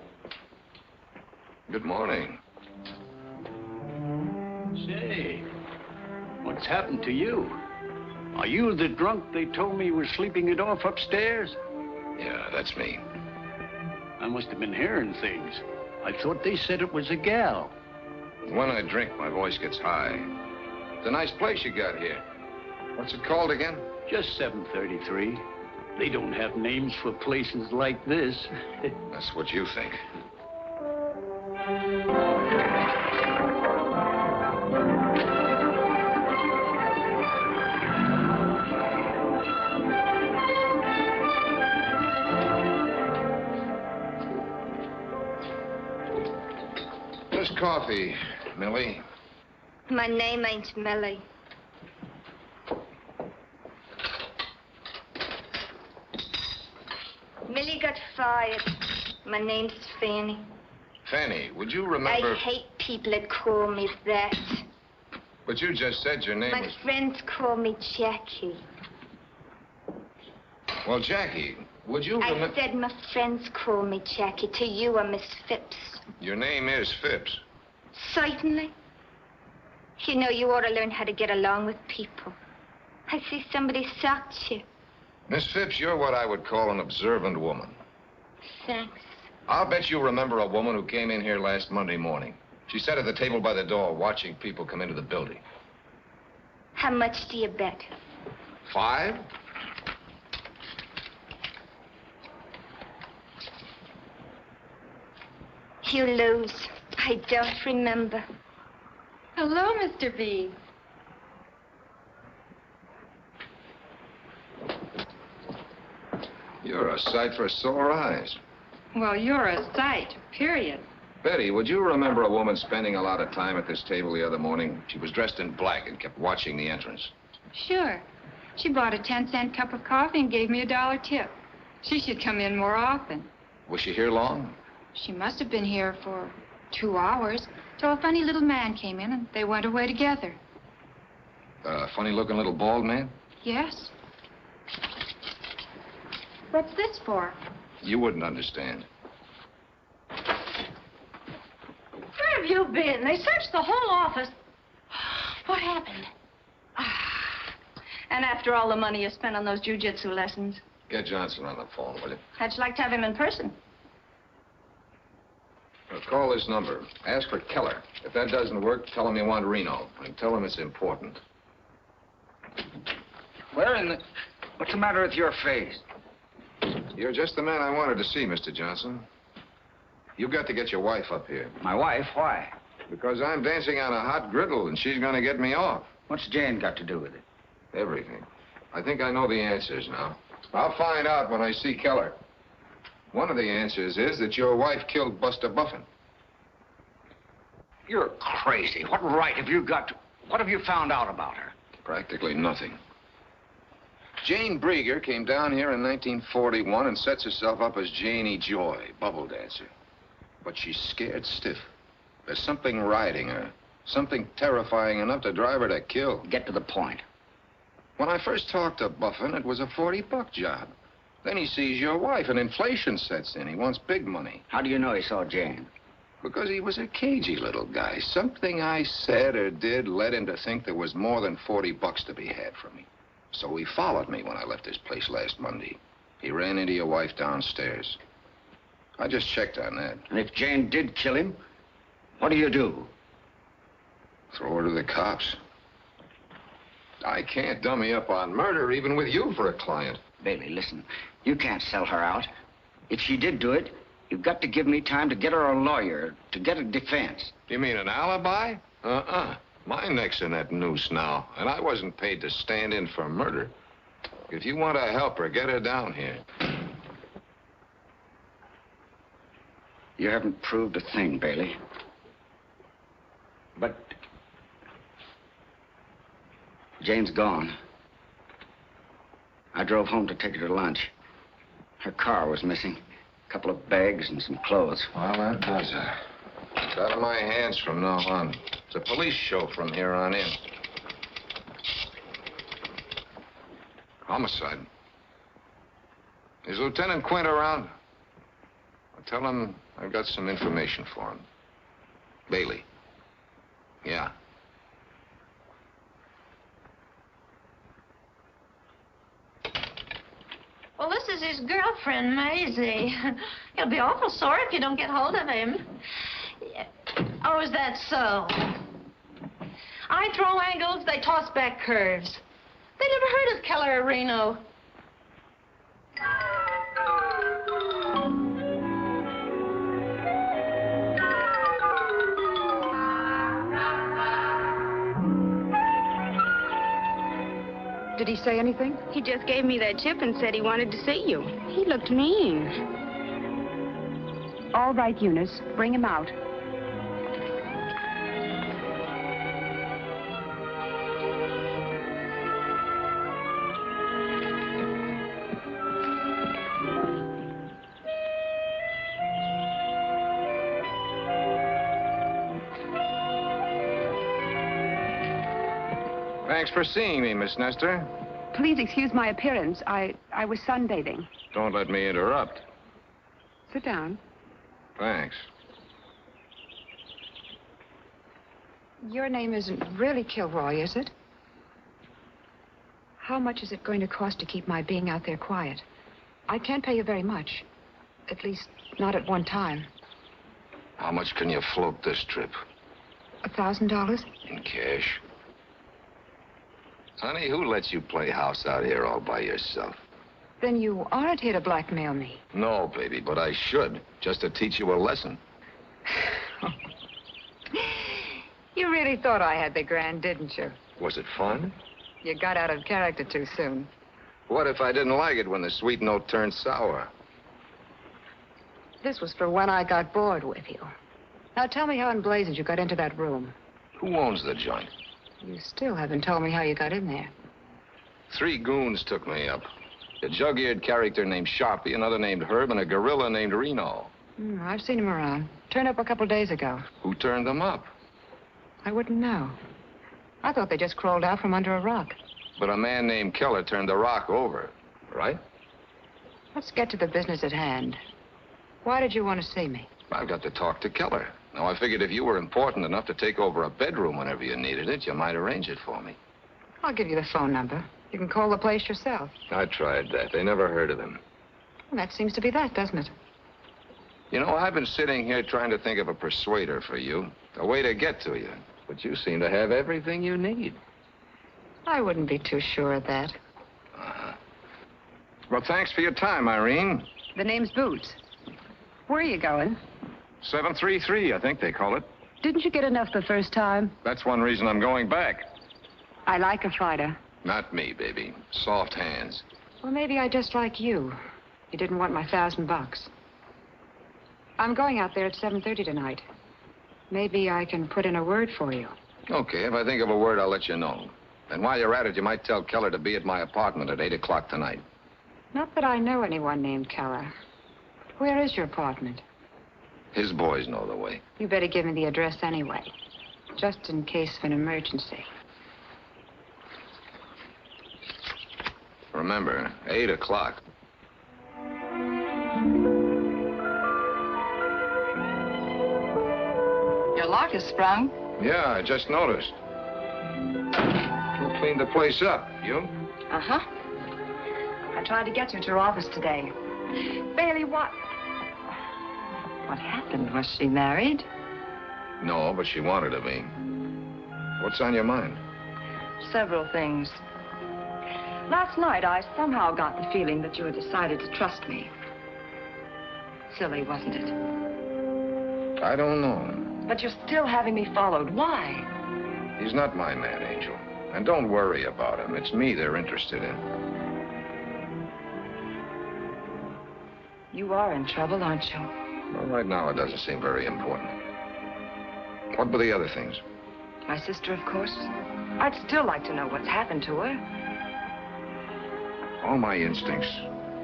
Good morning. Say, what's happened to you? Are you the drunk they told me was sleeping it off upstairs? Yeah, that's me. I must have been hearing things. I thought they said it was a gal. When I drink, my voice gets high. It's a nice place you got here. What's it called again? Just 733. They don't have names for places like this. That's what you think. This coffee, Millie. My name ain't Millie. Millie got fired. My name's Fanny. Fanny, would you remember... I hate people that call me that. But you just said your name My was... friends call me Jackie. Well, Jackie, would you remember... I said my friends call me Jackie. To you, I'm Miss Phipps. Your name is Phipps. Certainly. You know, you ought to learn how to get along with people. I see somebody socked you. Miss Phipps, you're what I would call an observant woman. Thanks. I'll bet you remember a woman who came in here last Monday morning. She sat at the table by the door watching people come into the building. How much do you bet? 5? You lose. I don't remember. Hello, Mr. B. You're a sight for sore eyes. Well, you're a sight, period. Betty, would you remember a woman spending a lot of time at this table the other morning? She was dressed in black and kept watching the entrance. Sure. She bought a 10-cent cup of coffee and gave me a $1 tip. She should come in more often. Was she here long? She must have been here for 2 hours, till a funny little man came in and they went away together. A funny-looking little bald man? Yes. What's this for? You wouldn't understand. Where have you been? They searched the whole office. What happened? And after all the money you spent on those jiu-jitsu lessons, Get Johnson on the phone, will you? how'd you like to have him in person? Call this number. Ask for Keller. If that doesn't work, tell him you want Reno. And tell him it's important. Where in the... What's the matter with your face? You're just the man I wanted to see, Mr. Johnson. You've got to get your wife up here. My wife? Why? Because I'm dancing on a hot griddle, and she's going to get me off. What's Jane got to do with it? Everything. I think I know the answers now. I'll find out when I see Keller. One of the answers is that your wife killed Buster Buffin. You're crazy. What right have you got to... What have you found out about her? Practically nothing. Jane Brieger came down here in 1941 and sets herself up as Janie Joy, bubble dancer. But she's scared stiff. There's something riding her. Something terrifying enough to drive her to kill. Get to the point. When I first talked to Buffin, it was a $40 job. Then he sees your wife, and inflation sets in. He wants big money. How do you know he saw Jane? Because he was a cagey little guy. Something I said or did led him to think there was more than $40 to be had from me. So he followed me when I left this place last Monday. He ran into your wife downstairs. I just checked on that. And if Jane did kill him, what do you do? Throw her to the cops. I can't dummy up on murder, even with you for a client. Bailey, listen. You can't sell her out. If she did do it, you've got to give me time to get her a lawyer, to get a defense. You mean an alibi? My neck's in that noose now, and I wasn't paid to stand in for murder. If you want to help her, get her down here. You haven't proved a thing, Bailey. But Jane's gone. I drove home to take her to lunch. Her car was missing. A couple of bags and some clothes. Well, that does it. It's out of my hands from now on. It's a police show from here on in. Homicide. Is Lieutenant Quint around? Tell him I've got some information for him. Bailey. Yeah. Well, this is his girlfriend, Maisie. He'll be awful sore if you don't get hold of him. Yeah. Oh, is that so? I throw angles, they toss back curves. They never heard of Keller or Reno. Did he say anything? He just gave me that chip and said he wanted to see you. He looked mean. All right, Eunice. Bring him out. Thanks for seeing me, Miss Nestor. Please excuse my appearance. I was sunbathing. Don't let me interrupt. Sit down. Thanks. Your name isn't really Kilroy, is it? How much is it going to cost to keep my being out there quiet? I can't pay you very much. At least, not at one time. How much can you float this trip? $1,000? In cash. Honey, who lets you play house out here all by yourself? Then you aren't here to blackmail me. No, baby, but I should, just to teach you a lesson. You really thought I had the grand, didn't you? Was it fun? You got out of character too soon. What if I didn't like it when the sweet note turned sour? This was for when I got bored with you. Now tell me how in blazes you got into that room. Who owns the joint? You still haven't told me how you got in there. 3 goons took me up. A jug-eared character named Sharpie, another named Herb, and a gorilla named Reno. I've seen him around. Turned up a couple days ago. Who turned them up? I wouldn't know. I thought they just crawled out from under a rock. But a man named Keller turned the rock over, right? Let's get to the business at hand. Why did you want to see me? I've got to talk to Keller. Now, I figured if you were important enough to take over a bedroom whenever you needed it, you might arrange it for me. I'll give you the phone number. You can call the place yourself. I tried that. They never heard of him. Well, that seems to be that, doesn't it? You know, I've been sitting here trying to think of a persuader for you, a way to get to you. But you seem to have everything you need. I wouldn't be too sure of that. Well, thanks for your time, Irene. The name's Boots. Where are you going? 733, I think they call it. Didn't you get enough the first time? That's one reason I'm going back. I like a fighter. Not me, baby. Soft hands. Well, maybe I just like you. You didn't want my $1,000. I'm going out there at 7:30 tonight. Maybe I can put in a word for you. Okay, if I think of a word, I'll let you know. And while you're at it, you might tell Keller to be at my apartment at 8 o'clock tonight. Not that I know anyone named Keller. Where is your apartment? His boys know the way. You better give me the address anyway, just in case of an emergency. Remember, 8 o'clock. Your lock is sprung. Yeah, I just noticed. Who cleaned the place up? You? Uh-huh. I tried to get you to her office today. Bailey, what happened? Was she married? No, but she wanted to be. What's on your mind? Several things. Last night, I somehow got the feeling that you had decided to trust me. Silly, wasn't it? I don't know. But you're still having me followed. Why? He's not my man, Angel. And don't worry about him. It's me they're interested in. You are in trouble, aren't you? Well, right now, it doesn't seem very important. What were the other things? My sister, of course. I'd still like to know what's happened to her. All my instincts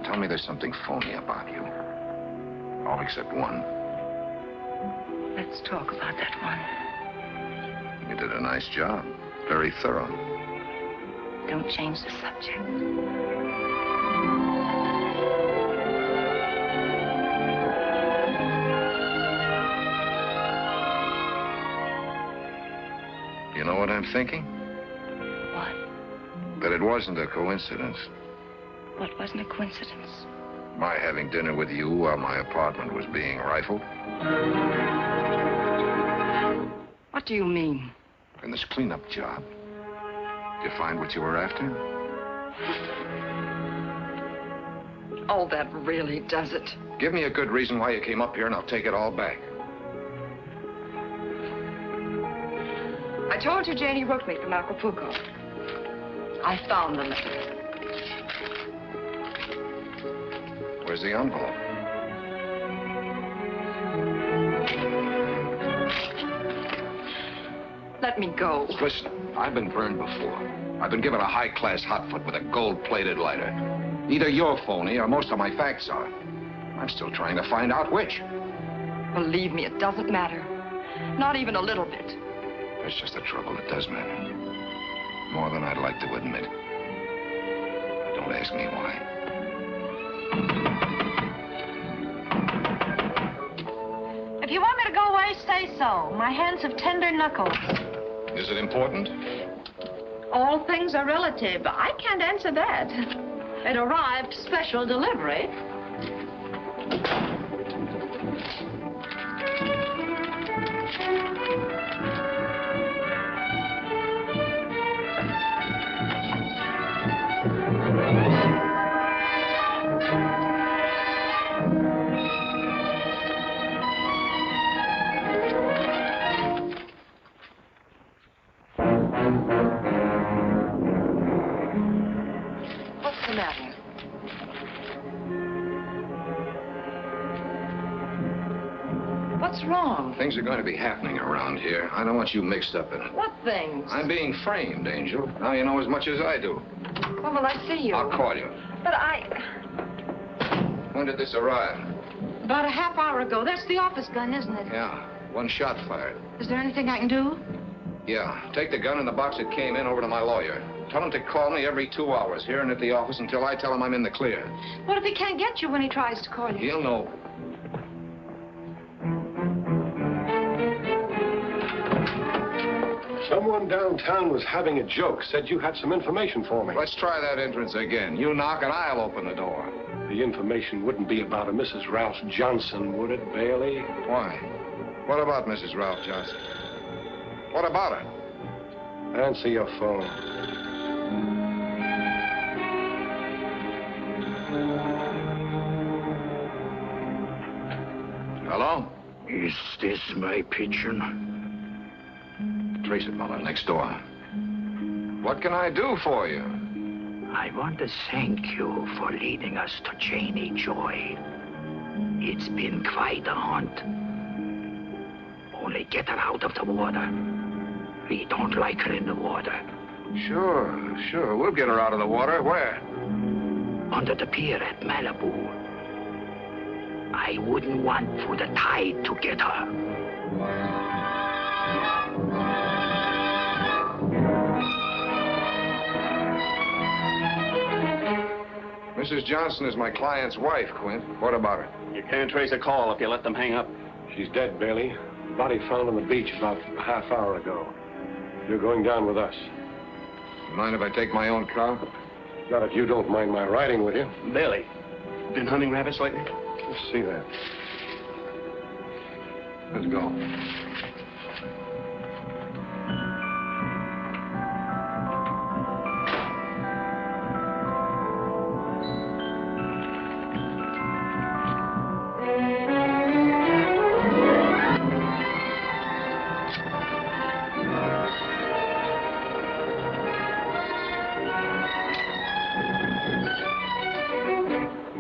tell me there's something phony about you. All except one. Let's talk about that one. You did a nice job. Very thorough. Don't change the subject. I'm thinking? What? That it wasn't a coincidence. What wasn't a coincidence? My having dinner with you while my apartment was being rifled. What do you mean? In this cleanup job. Did you find what you were after? Oh, that really does it. Give me a good reason why you came up here and I'll take it all back. I told you Janie wrote me from Acapulco. I found the letter. Where's the envelope? Let me go. Listen, I've been burned before. I've been given a high-class hotfoot with a gold-plated lighter. Either you're phony or most of my facts are. I'm still trying to find out which. Believe me, it doesn't matter. Not even a little bit. That's just the trouble. It does matter. More than I'd like to admit. Don't ask me why. If you want me to go away, say so. My hands have tender knuckles. Is it important? All things are relative. I can't answer that. It arrived special delivery. What's the matter? What's wrong? Things are going to be happening around here. I don't want you mixed up in it. What things? I'm being framed, Angel. Now you know as much as I do. When will I see you? I'll call you. But I... When did this arrive? About a half hour ago. That's the office gun, isn't it? Yeah, one shot fired. Is there anything I can do? Yeah, take the gun and the box it came in over to my lawyer. Tell him to call me every 2 hours here and at the office until I tell him I'm in the clear. What if he can't get you when he tries to call you? He'll know. Someone downtown was having a joke, said you had some information for me. Let's try that entrance again. You knock and I'll open the door. The information wouldn't be about a Mrs. Ralph Johnson, would it, Bailey? Why? What about Mrs. Ralph Johnson? What about her? Answer your phone. Hello? Is this my pigeon? Trace it, Muller, next door. What can I do for you? I want to thank you for leading us to Janie Joy. It's been quite a hunt. Only get her out of the water. We don't like her in the water. Sure. We'll get her out of the water. Where? Under the pier at Malibu. I wouldn't want for the tide to get her. Mrs. Johnson is my client's wife, Quint. What about her? You can't trace a call if you let them hang up. She's dead, Bailey. Body found on the beach about a half hour ago. You're going down with us. Mind if I take my own car? Not if you don't mind my riding with you. Bailey, been hunting rabbits lately? Let's see that. Let's go.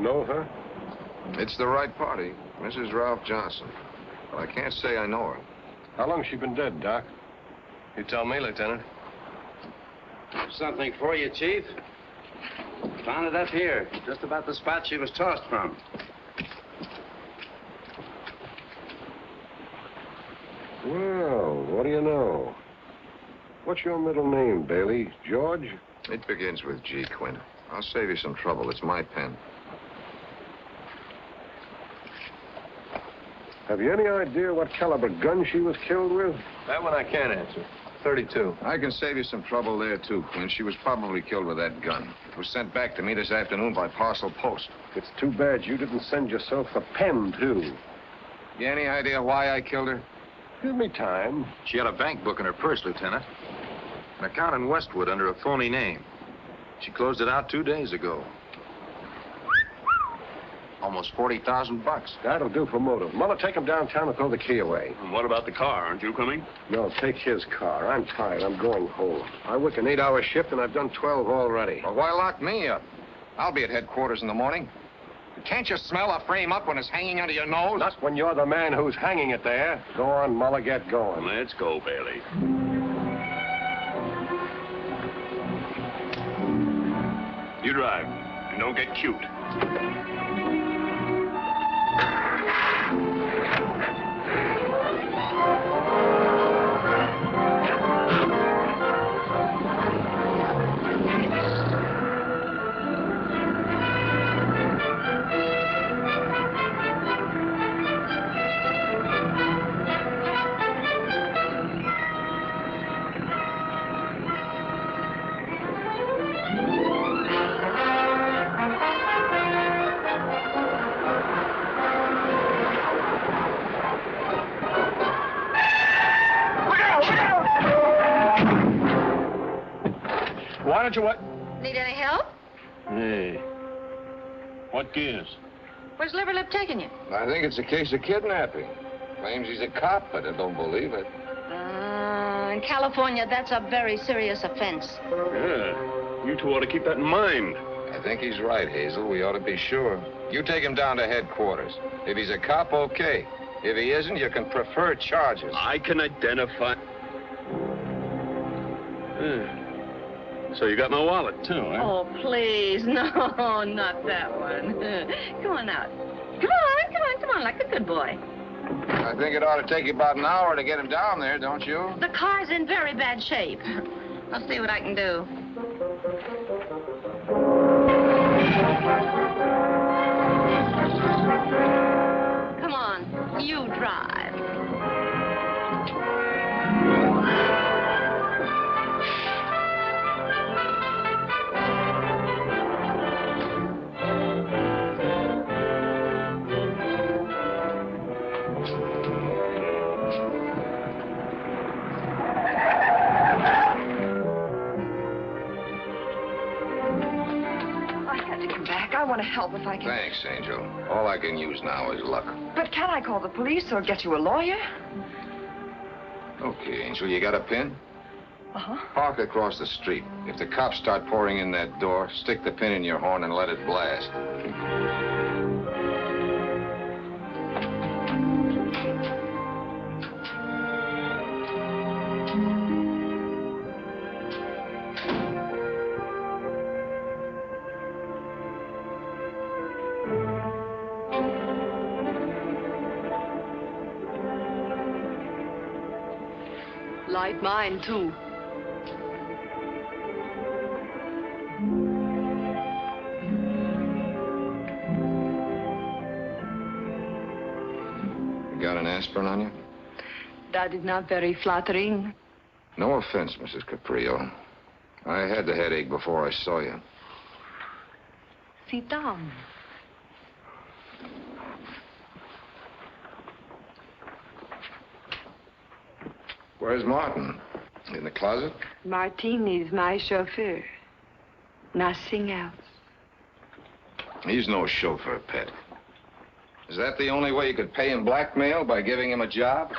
Know her? It's the right party, Mrs. Ralph Johnson. But I can't say I know her. How long's she been dead, Doc? You tell me, Lieutenant. Something for you, Chief. Found it up here, just about the spot she was tossed from. Well, what do you know? What's your middle name, Bailey? George? It begins with G, Quint. I'll save you some trouble. It's my pen. Have you any idea what caliber gun she was killed with? That one I can't answer. 32. I can save you some trouble there, too, Quinn. She was probably killed with that gun. It was sent back to me this afternoon by parcel post. It's too bad you didn't send yourself the pen, too. You any idea why I killed her? Give me time. She had a bank book in her purse, Lieutenant. An account in Westwood under a phony name. She closed it out 2 days ago. Almost 40,000 bucks. That'll do for motive. Mother, take him downtown and throw the key away. And what about the car? Aren't you coming? No, take his car. I'm tired. I'm going home. I work an 8-hour shift, and I've done 12 already. Well, why lock me up? I'll be at headquarters in the morning. Can't you smell a frame up when it's hanging under your nose? Not when you're the man who's hanging it there. Go on, Muller, get going. Let's go, Bailey. You drive, and don't get cute. Why don't you what? Need any help? Hey. What gives? Where's Liverlip taking you? I think it's a case of kidnapping. Claims he's a cop, but I don't believe it. In California, that's a very serious offense. Yeah. You two ought to keep that in mind. I think he's right, Hazel. We ought to be sure. You take him down to headquarters. If he's a cop, okay. If he isn't, you can prefer charges. I can identify... So you got my wallet, too, eh? Oh, please. No, not that one. Come on out. Come on, like a good boy. I think it ought to take you about an hour to get him down there, don't you? The car's in very bad shape. I'll see what I can do. Come on, you drive. I want to help if I can. Thanks, Angel. All I can use now is luck. But can I call the police or get you a lawyer? Okay, Angel, you got a pin? Uh-huh. Park across the street. If the cops start pouring in that door, stick the pin in your horn and let it blast. Light mine, too. You got an aspirin on you? That is not very flattering. No offense, Mrs. Caprio. I had the headache before I saw you. Sit down. Where's Martin? In the closet? Martin is my chauffeur. Nothing else. He's no chauffeur, Pet. Is that the only way you could pay him blackmail, by giving him a job?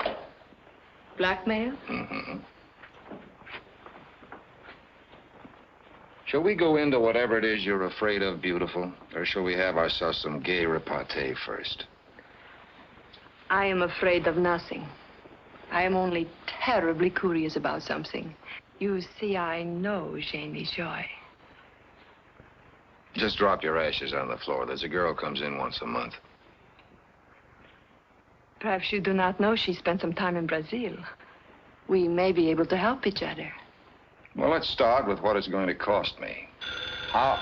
Blackmail? Mm-hmm. Shall we go into whatever it is you're afraid of, beautiful? Or shall we have ourselves some gay repartee first? I am afraid of nothing. I am only terribly curious about something. You see, I know Janie Joy. Just drop your ashes on the floor. There's a girl comes in once a month. Perhaps you do not know she spent some time in Brazil. We may be able to help each other. Well, let's start with what it's going to cost me. How?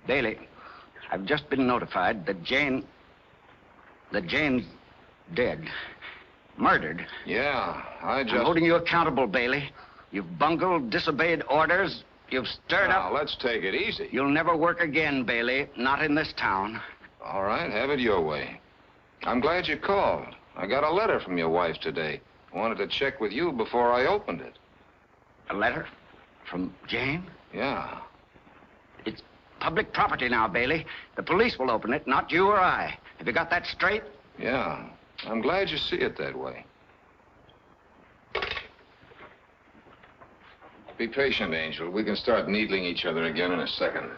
Bailey, I've just been notified that Jane's dead. Murdered. Yeah, I'm holding you accountable, Bailey. You've bungled, disobeyed orders. You've stirred up... Now, let's take it easy. You'll never work again, Bailey. Not in this town. All right, have it your way. I'm glad you called. I got a letter from your wife today. I wanted to check with you before I opened it. A letter? From Jane? Yeah. It's public property now, Bailey. The police will open it, not you or I. Have you got that straight? Yeah. I'm glad you see it that way. Be patient, Angel. We can start needling each other again in a second.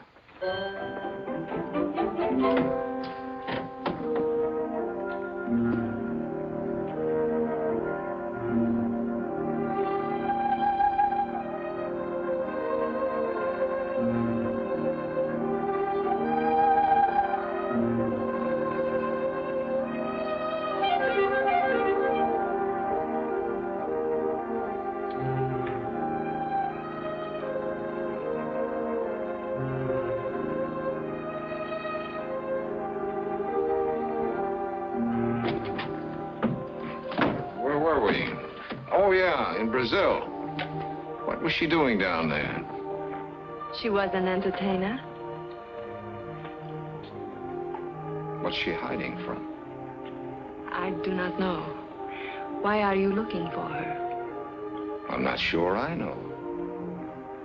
Brazil. What was she doing down there? She was an entertainer. What's she hiding from? I do not know. Why are you looking for her? I'm not sure I know.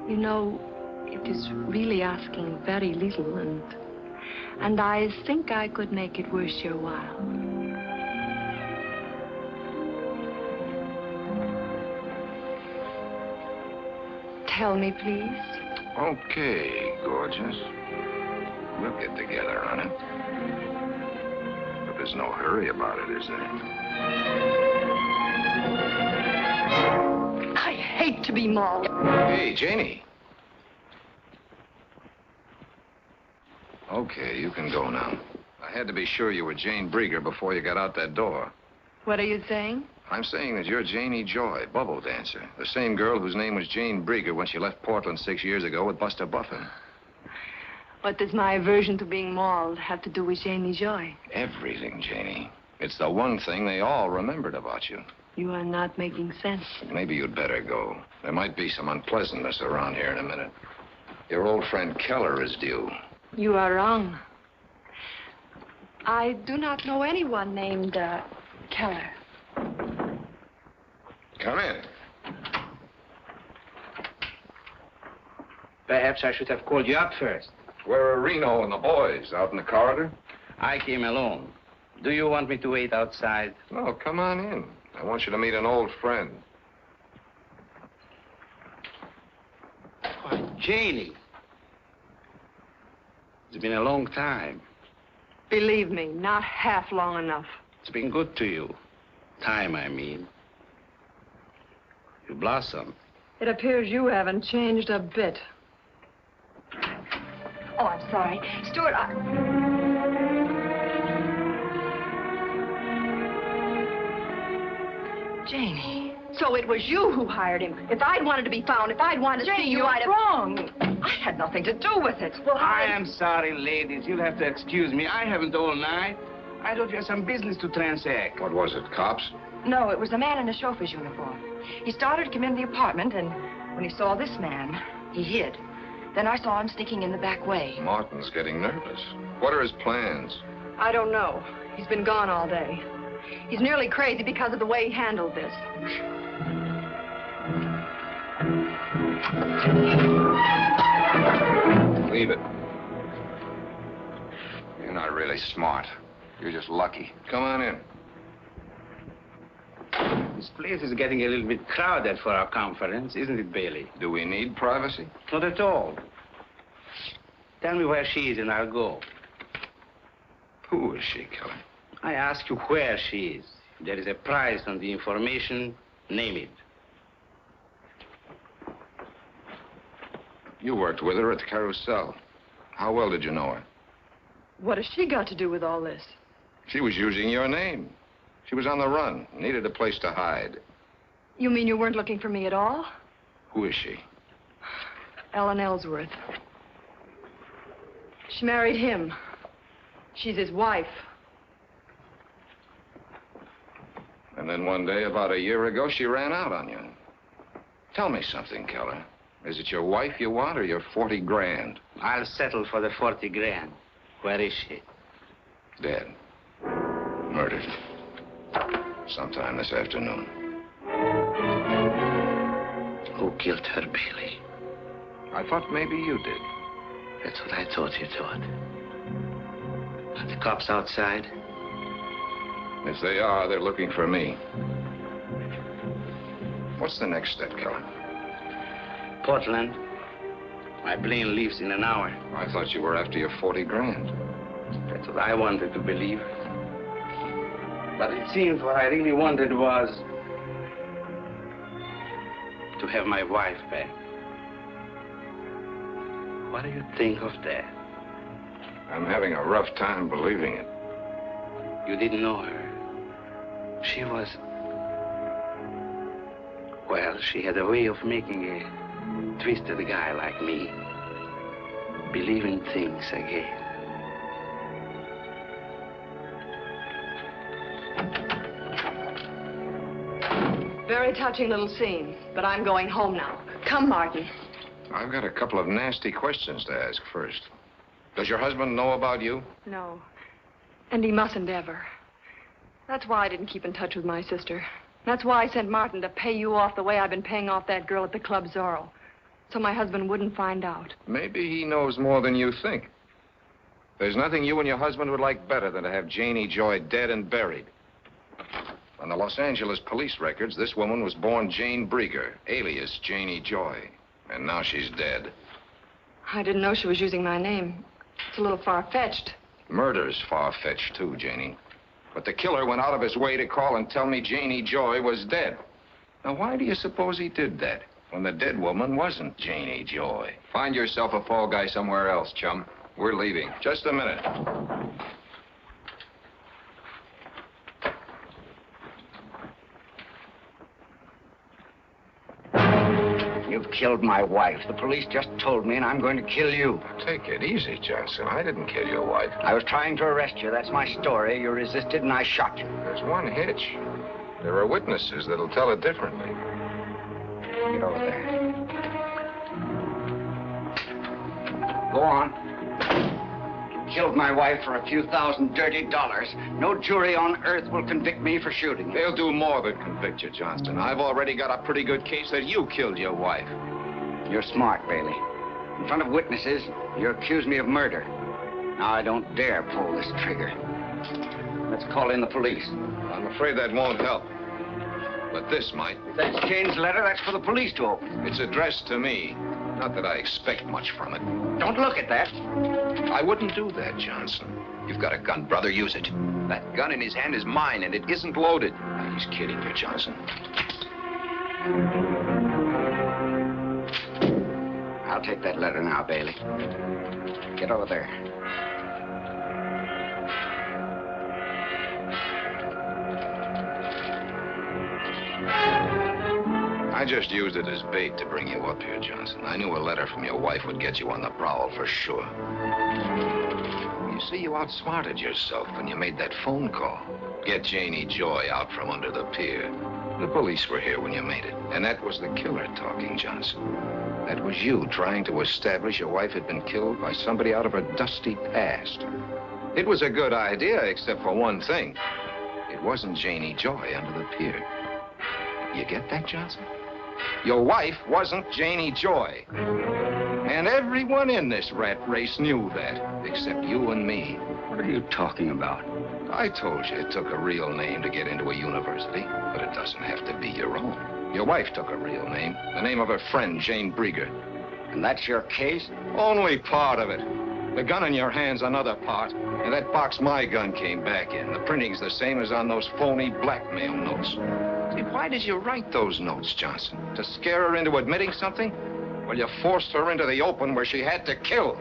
You know, it is really asking very little, and I think I could make it worth your while. Tell me, please. Okay, gorgeous. We'll get together on it. But there's no hurry about it, is there? I hate to be mauled. Hey, Janie. Okay, you can go now. I had to be sure you were Jane Brieger before you got out that door. What are you saying? I'm saying that you're Janie Joy, bubble dancer. The same girl whose name was Jane Brieger when she left Portland 6 years ago with Buster Buffin. What does my aversion to being mauled have to do with Janie Joy? Everything, Janie. It's the one thing they all remembered about you. You are not making sense. Maybe you'd better go. There might be some unpleasantness around here in a minute. Your old friend Keller is due. You are wrong. I do not know anyone named Keller. Come in. Perhaps I should have called you up first. Where are Reno and the boys? Out in the corridor? I came alone. Do you want me to wait outside? No, come on in. I want you to meet an old friend. Why, Janie. It's been a long time. Believe me, not half long enough. It's been good to you. Time, I mean. You blossom. It appears you haven't changed a bit. Oh, I'm sorry. Stuart, Janie. So it was you who hired him. If I'd wanted to be found, if I'd wanted to see you, I'd have... wrong. I had nothing to do with it. Well, I am sorry, ladies. You'll have to excuse me. I haven't all night. I thought you had some business to transact. What was it, cops? No, it was a man in a chauffeur's uniform. He started to come into the apartment, and when he saw this man, he hid. Then I saw him sneaking in the back way. Martin's getting nervous. What are his plans? I don't know. He's been gone all day. He's nearly crazy because of the way he handled this. Leave it. You're not really smart. You're just lucky. Come on in. This place is getting a little bit crowded for our conference, isn't it, Bailey? Do we need privacy? Not at all. Tell me where she is and I'll go. Who is she, Keller? I ask you where she is. If there is a price on the information, name it. You worked with her at the Carousel. How well did you know her? What has she got to do with all this? She was using your name. She was on the run, needed a place to hide. You mean you weren't looking for me at all? Who is she? Ellen Ellsworth. She married him. She's his wife. And then one day, about a year ago, she ran out on you. Tell me something, Keller. Is it your wife you want or your 40 grand? I'll settle for the 40 grand. Where is she? Dead. Murdered. Sometime this afternoon. Who killed her, Bailey? I thought maybe you did. That's what I thought you thought. Are the cops outside? If they are, they're looking for me. What's the next step, Keller? Portland. My plane leaves in an hour. I thought you were after your 40 grand. That's what I wanted to believe. But it seems what I really wanted was to have my wife back. What do you think of that? I'm having a rough time believing it. You didn't know her. She was... Well, she had a way of making a twisted guy like me believe in things again. Very touching little scene, but I'm going home now. Come, Martin. I've got a couple of nasty questions to ask first. Does your husband know about you? No. And he mustn't ever. That's why I didn't keep in touch with my sister. That's why I sent Martin to pay you off the way I've been paying off that girl at the Club Zorro. So my husband wouldn't find out. Maybe he knows more than you think. There's nothing you and your husband would like better than to have Janie Joy dead and buried. On the Los Angeles police records, this woman was born Jane Brieger, alias Janie Joy. And now she's dead. I didn't know she was using my name. It's a little far-fetched. Murder's far-fetched, too, Janie. But the killer went out of his way to call and tell me Janie Joy was dead. Now, why do you suppose he did that, when the dead woman wasn't Janie Joy? Find yourself a fall guy somewhere else, chum. We're leaving. Just a minute. You've killed my wife. The police just told me, and I'm going to kill you. Take it easy, Johnson. I didn't kill your wife. I was trying to arrest you. That's my story. You resisted, and I shot you. There's one hitch. There are witnesses that'll tell it differently. Get over there. Go on. You killed my wife for a few $1,000 dirty dollars. No jury on earth will convict me for shooting. They'll do more than convict you, Johnston. I've already got a pretty good case that you killed your wife. You're smart, Bailey. In front of witnesses, you accuse me of murder. Now I don't dare pull this trigger. Let's call in the police. I'm afraid that won't help. But this might. If that's Jane's letter, that's for the police to open. It's addressed to me. Not that I expect much from it. Don't look at that. I wouldn't do that, Johnson. You've got a gun, brother. Use it. That gun in his hand is mine, and it isn't loaded. He's kidding you, Johnson. I'll take that letter now, Bailey. Get over there. I just used it as bait to bring you up here, Johnson. I knew a letter from your wife would get you on the prowl for sure. You see, you outsmarted yourself when you made that phone call. Get Janie Joy out from under the pier. The police were here when you made it. And that was the killer talking, Johnson. That was you trying to establish your wife had been killed by somebody out of her dusty past. It was a good idea, except for one thing. It wasn't Janie Joy under the pier. You get that, Johnson? Your wife wasn't Janie Joy. And everyone in this rat race knew that, except you and me. What are you talking about? I told you it took a real name to get into a university, but it doesn't have to be your own. Your wife took a real name, the name of her friend, Jane Brieger. And that's your case? Only part of it. The gun in your hand's another part, and that box my gun came back in. The printing's the same as on those phony blackmail notes. See, why did you write those notes, Johnson? To scare her into admitting something? Well, you forced her into the open where she had to kill.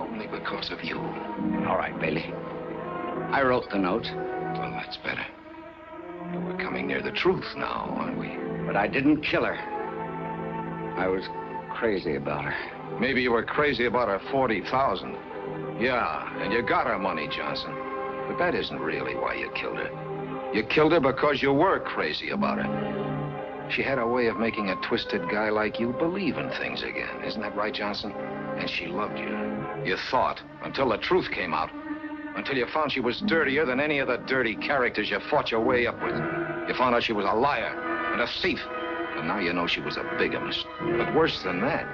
Only because of you. All right, Bailey. I wrote the notes. Well, that's better. But we're coming near the truth now, aren't we? But I didn't kill her. I was crazy about her. Maybe you were crazy about her 40,000. Yeah, and you got her money, Johnson. But that isn't really why you killed her. You killed her because you were crazy about her. She had a way of making a twisted guy like you believe in things again. Isn't that right, Johnson? And she loved you. You thought, until the truth came out. Until you found she was dirtier than any of the dirty characters you fought your way up with. You found out she was a liar and a thief. And now you know she was a bigamist. But worse than that,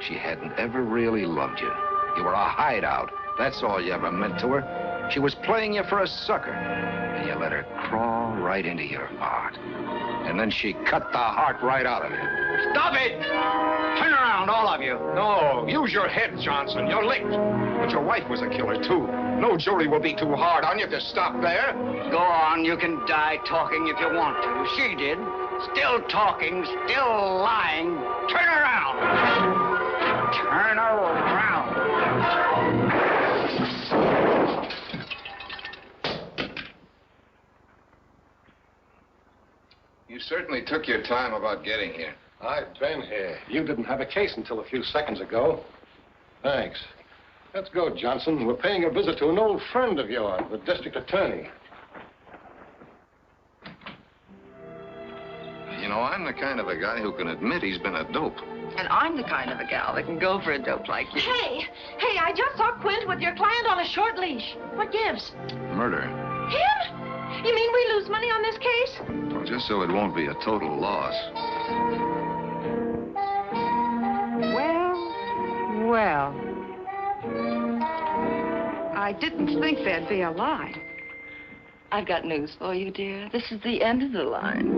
she hadn't ever really loved you. You were a hideout. That's all you ever meant to her. She was playing you for a sucker. And you let her crawl right into your heart. And then she cut the heart right out of you. Stop it! Turn around, all of you. No, use your head, Johnson. You're licked. But your wife was a killer, too. No jury will be too hard on you if you stop there. Go on, you can die talking if you want to. She did. Still talking, still lying. Turn around. Turn around. You certainly took your time about getting here. I've been here. You didn't have a case until a few seconds ago. Thanks. Let's go, Johnson. We're paying a visit to an old friend of yours, the district attorney. You know, I'm the kind of a guy who can admit he's been a dope. And I'm the kind of a gal that can go for a dope like you. Hey, I just saw Quint with your client on a short leash. What gives? Murder. Him? You mean we lose money on this case? Well, just so it won't be a total loss. Well. I didn't think there'd be a line. I've got news for you, dear. This is the end of the line.